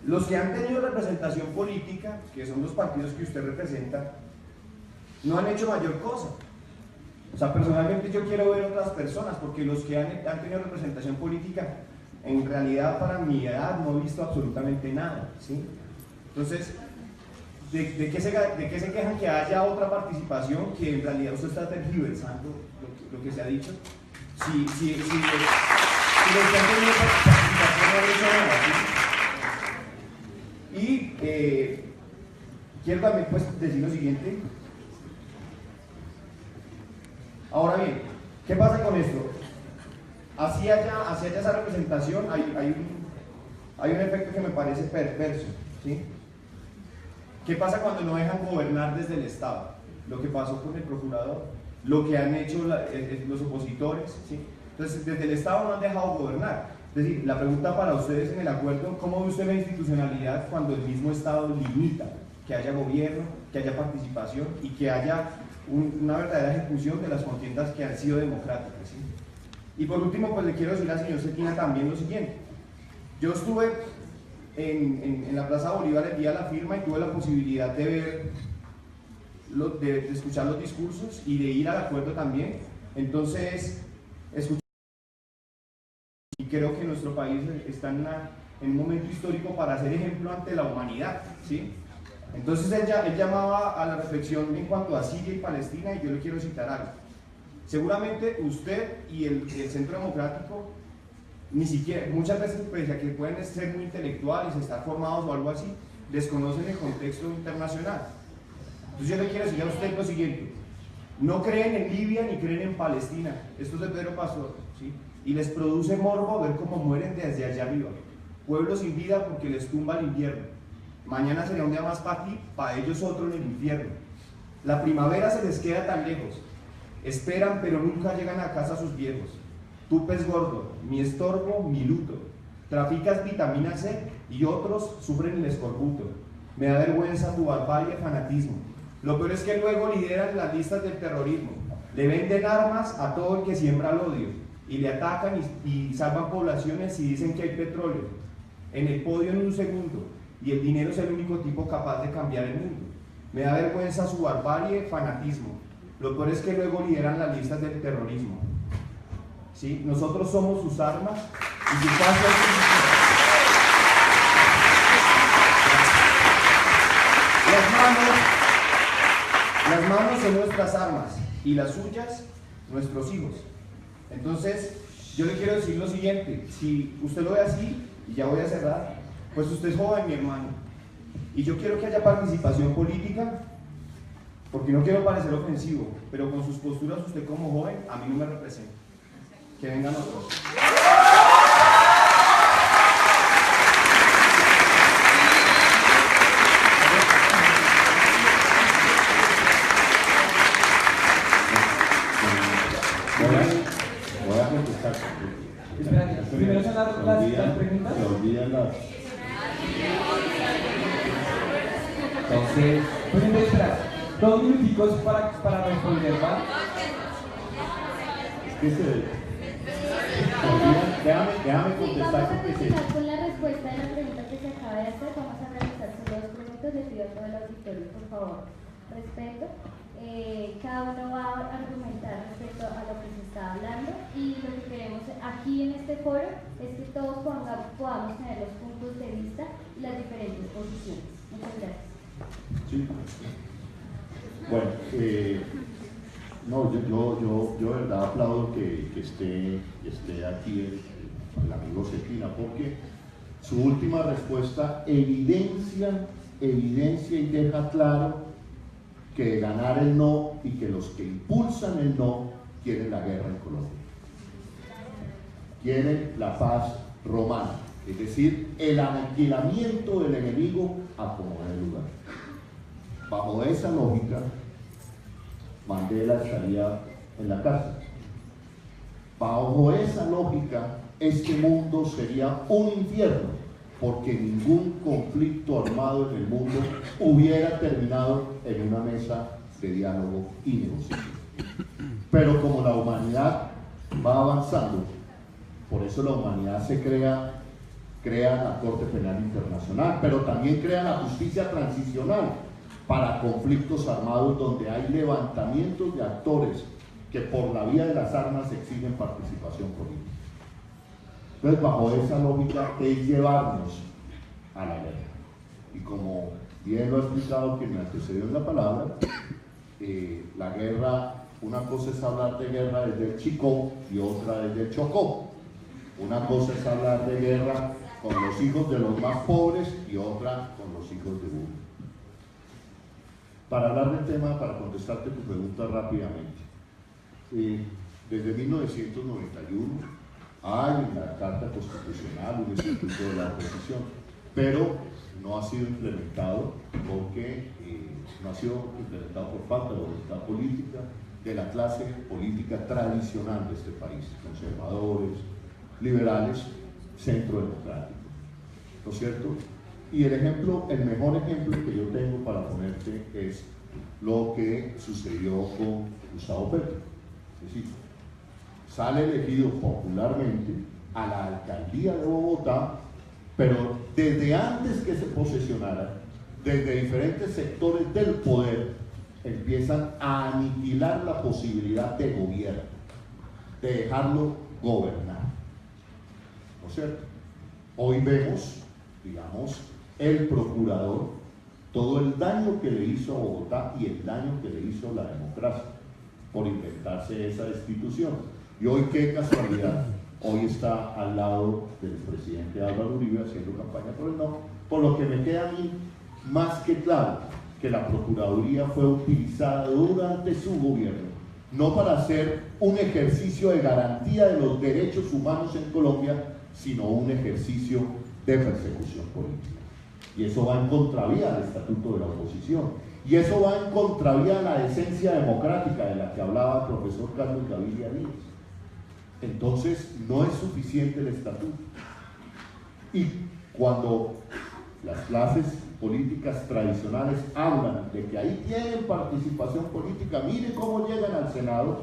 Los que han tenido representación política, que son los partidos que usted representa, no han hecho mayor cosa. O sea, personalmente yo quiero ver otras personas, porque los que han tenido representación política, en realidad para mi edad no he visto absolutamente nada, ¿sí? Entonces, ¿de qué se quejan que haya otra participación que en realidad usted está tergiversando lo que se ha dicho? Si los que han tenido participación no han hecho nada, ¿sí? Y quiero también pues decir lo siguiente. Ahora bien, ¿qué pasa con esto? Hacia allá esa representación hay un efecto que me parece perverso, ¿sí? ¿Qué pasa cuando no dejan gobernar desde el Estado? Lo que pasó con el procurador, lo que han hecho los opositores, ¿sí? Entonces, desde el Estado no han dejado gobernar. Es decir, la pregunta para ustedes en el acuerdo, ¿cómo ve usted la institucionalidad cuando el mismo Estado limita que haya gobierno, que haya participación y que haya una verdadera ejecución de las contiendas que han sido democráticas, ¿sí? Y por último, pues le quiero decir al señor Cetina también lo siguiente. Yo estuve en la Plaza Bolívar el día de la firma y tuve la posibilidad de ver, de escuchar los discursos y de ir al acuerdo también. Entonces, escuché. Y creo que nuestro país está en un momento histórico para ser ejemplo ante la humanidad, ¿sí? Entonces él llamaba a la reflexión en cuanto a Siria y Palestina, y yo le quiero citar algo. Seguramente usted y el Centro Democrático, ni siquiera, muchas veces pese a que pueden ser muy intelectuales, estar formados o algo así, desconocen el contexto internacional. Entonces yo le quiero decir a usted lo siguiente: no creen en Libia ni creen en Palestina. Esto es de Pedro Pastor, ¿sí? Y les produce morbo ver cómo mueren desde allá arriba. Pueblos sin vida porque les tumba el invierno. Mañana sería un día más para ti, para ellos otro en el infierno. La primavera se les queda tan lejos. Esperan pero nunca llegan a casa sus viejos. Tú pez gordo, mi estorbo, mi luto. Traficas vitamina C y otros sufren el escorbuto. Me da vergüenza tu barbarie, fanatismo. Lo peor es que luego lideran las listas del terrorismo. Le venden armas a todo el que siembra el odio. Y le atacan y salvan poblaciones y dicen que hay petróleo en el podio en un segundo, y el dinero es el único tipo capaz de cambiar el mundo. Me da vergüenza su barbarie, fanatismo. Lo peor es que luego lideran las listas del terrorismo, ¿sí? Nosotros somos sus armas y su paso es las manos son nuestras armas y las suyas nuestros hijos. Entonces, yo le quiero decir lo siguiente: si usted lo ve así, y ya voy a cerrar, pues usted es joven, mi hermano, y yo quiero que haya participación política, porque no quiero parecer ofensivo, pero con sus posturas usted como joven, a mí no me representa. Que vengan otros. Voy a contestar. Espérate, primero son las preguntas. Se olvidan las. Entonces. Pues entonces, espera, 2 minuticos para responder, ¿va? Es que déjame contestar. Vamos a comenzar con la respuesta de la pregunta que se acaba de hacer. Vamos a realizar solo 2 preguntas. Le pido a todo el auditorio, por favor, respeto. Cada uno va a argumentar respecto a lo que se está hablando, y lo que queremos aquí en este foro es que todos podamos tener los puntos de vista y las diferentes posiciones. Muchas gracias. Sí. Bueno, no, yo de verdad aplaudo que esté aquí el amigo Cetina, porque su última respuesta evidencia y deja claro que ganar el no y que los que impulsan el no quieren la guerra en Colombia. Quieren la paz romana, es decir, el aniquilamiento del enemigo a como dé lugar. Bajo esa lógica, Mandela estaría en la cárcel. Bajo esa lógica, este mundo sería un infierno, porque ningún conflicto armado en el mundo hubiera terminado en una mesa de diálogo y negociación. Pero como la humanidad va avanzando, Por eso la humanidad se crea la Corte Penal Internacional, pero también crea la justicia transicional para conflictos armados donde hay levantamientos de actores que por la vía de las armas exigen participación política. Entonces, bajo esa lógica es llevarnos a la guerra. Y como bien lo ha explicado quien me antecedió en la palabra, la guerra, una cosa es hablar de guerra desde el Chicó y otra desde el Chocó. Una cosa es hablar de guerra con los hijos de los más pobres y otra con los hijos de uno. Para hablar del tema, para contestarte tu pregunta rápidamente, desde 1991 hay en la Carta Constitucional un estatuto de la oposición, pero no ha sido implementado porque no ha sido implementado por falta de voluntad política de la clase política tradicional de este país, conservadores, liberales, centro democrático, ¿no es cierto? Y el mejor ejemplo que yo tengo para ponerte es lo que sucedió con Gustavo Petro. Es decir, sale elegido popularmente a la alcaldía de Bogotá, pero desde antes que se posesionara, desde diferentes sectores del poder, empiezan a aniquilar la posibilidad de gobierno, de dejarlo gobernar. ¿No es cierto? Hoy vemos, digamos, el procurador, todo el daño que le hizo a Bogotá y el daño que le hizo a la democracia por inventarse esa destitución. Y hoy, qué casualidad, hoy está al lado del presidente Álvaro Uribe haciendo campaña por el no, por lo que me queda a mí más que claro que la Procuraduría fue utilizada durante su gobierno, no para hacer un ejercicio de garantía de los derechos humanos en Colombia, sino un ejercicio de persecución política. Y eso va en contravía del estatuto de la oposición. Y eso va en contravía de la decencia democrática de la que hablaba el profesor Carlos Gaviria Díaz. Entonces, no es suficiente el estatuto. Y cuando las clases políticas tradicionales hablan de que ahí tienen participación política, miren cómo llegan al Senado.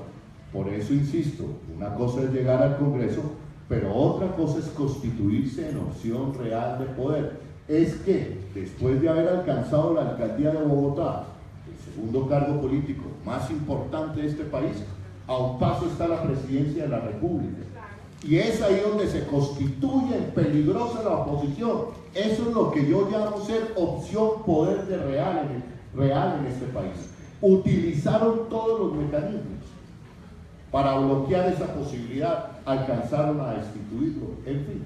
Por eso insisto, una cosa es llegar al Congreso, pero otra cosa es constituirse en opción real de poder. Es que después de haber alcanzado la alcaldía de Bogotá, el segundo cargo político más importante de este país, a un paso está la presidencia de la República. Y es ahí donde se constituye peligrosa la oposición. Eso es lo que yo llamo ser opción poder de real en este país. Utilizaron todos los mecanismos para bloquear esa posibilidad, alcanzaron a destituirlo, en fin.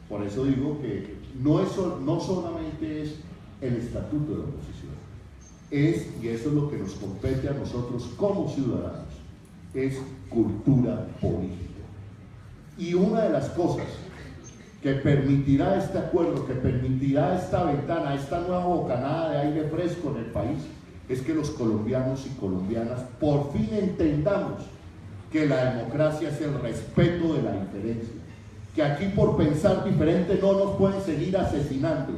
Por eso digo que no solamente es el estatuto de la oposición, y eso es lo que nos compete a nosotros como ciudadanos, es cultura política. Y una de las cosas que permitirá este acuerdo, que permitirá esta ventana, esta nueva bocanada de aire fresco en el país, es que los colombianos y colombianas por fin entendamos que la democracia es el respeto de la diferencia, que aquí por pensar diferente no nos pueden seguir asesinando,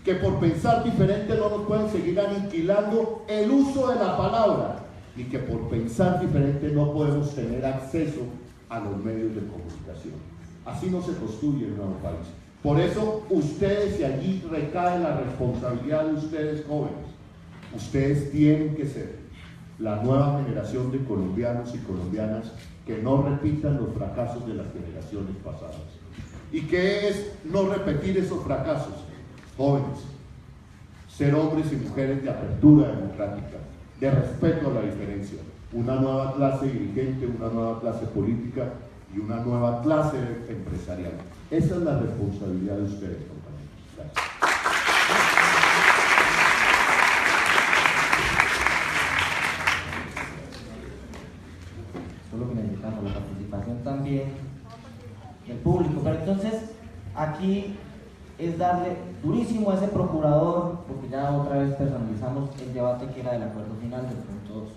que por pensar diferente no nos pueden seguir aniquilando el uso de la palabra, y que por pensar diferente no podemos tener acceso a los medios de comunicación. Así no se construye el nuevo país. Por eso ustedes, y allí recae la responsabilidad de ustedes jóvenes, ustedes tienen que ser la nueva generación de colombianos y colombianas que no repitan los fracasos de las generaciones pasadas. ¿Y qué es no repetir esos fracasos? Jóvenes, ser hombres y mujeres de apertura democrática, de respeto a la diferencia, una nueva clase dirigente, una nueva clase política y una nueva clase empresarial. Esa es la responsabilidad de ustedes, compañeros. Gracias. Eso es lo que necesitamos, la participación también del público. Pero entonces, aquí es darle durísimo a ese procurador, porque ya otra vez personalizamos el debate que era del acuerdo final del punto 2.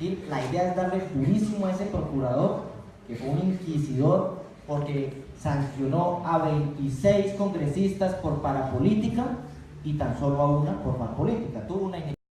Y la idea es darle durísimo a ese procurador, que fue un inquisidor, porque sancionó a 26 congresistas por parapolítica y tan solo a una por parapolítica. Tuvo una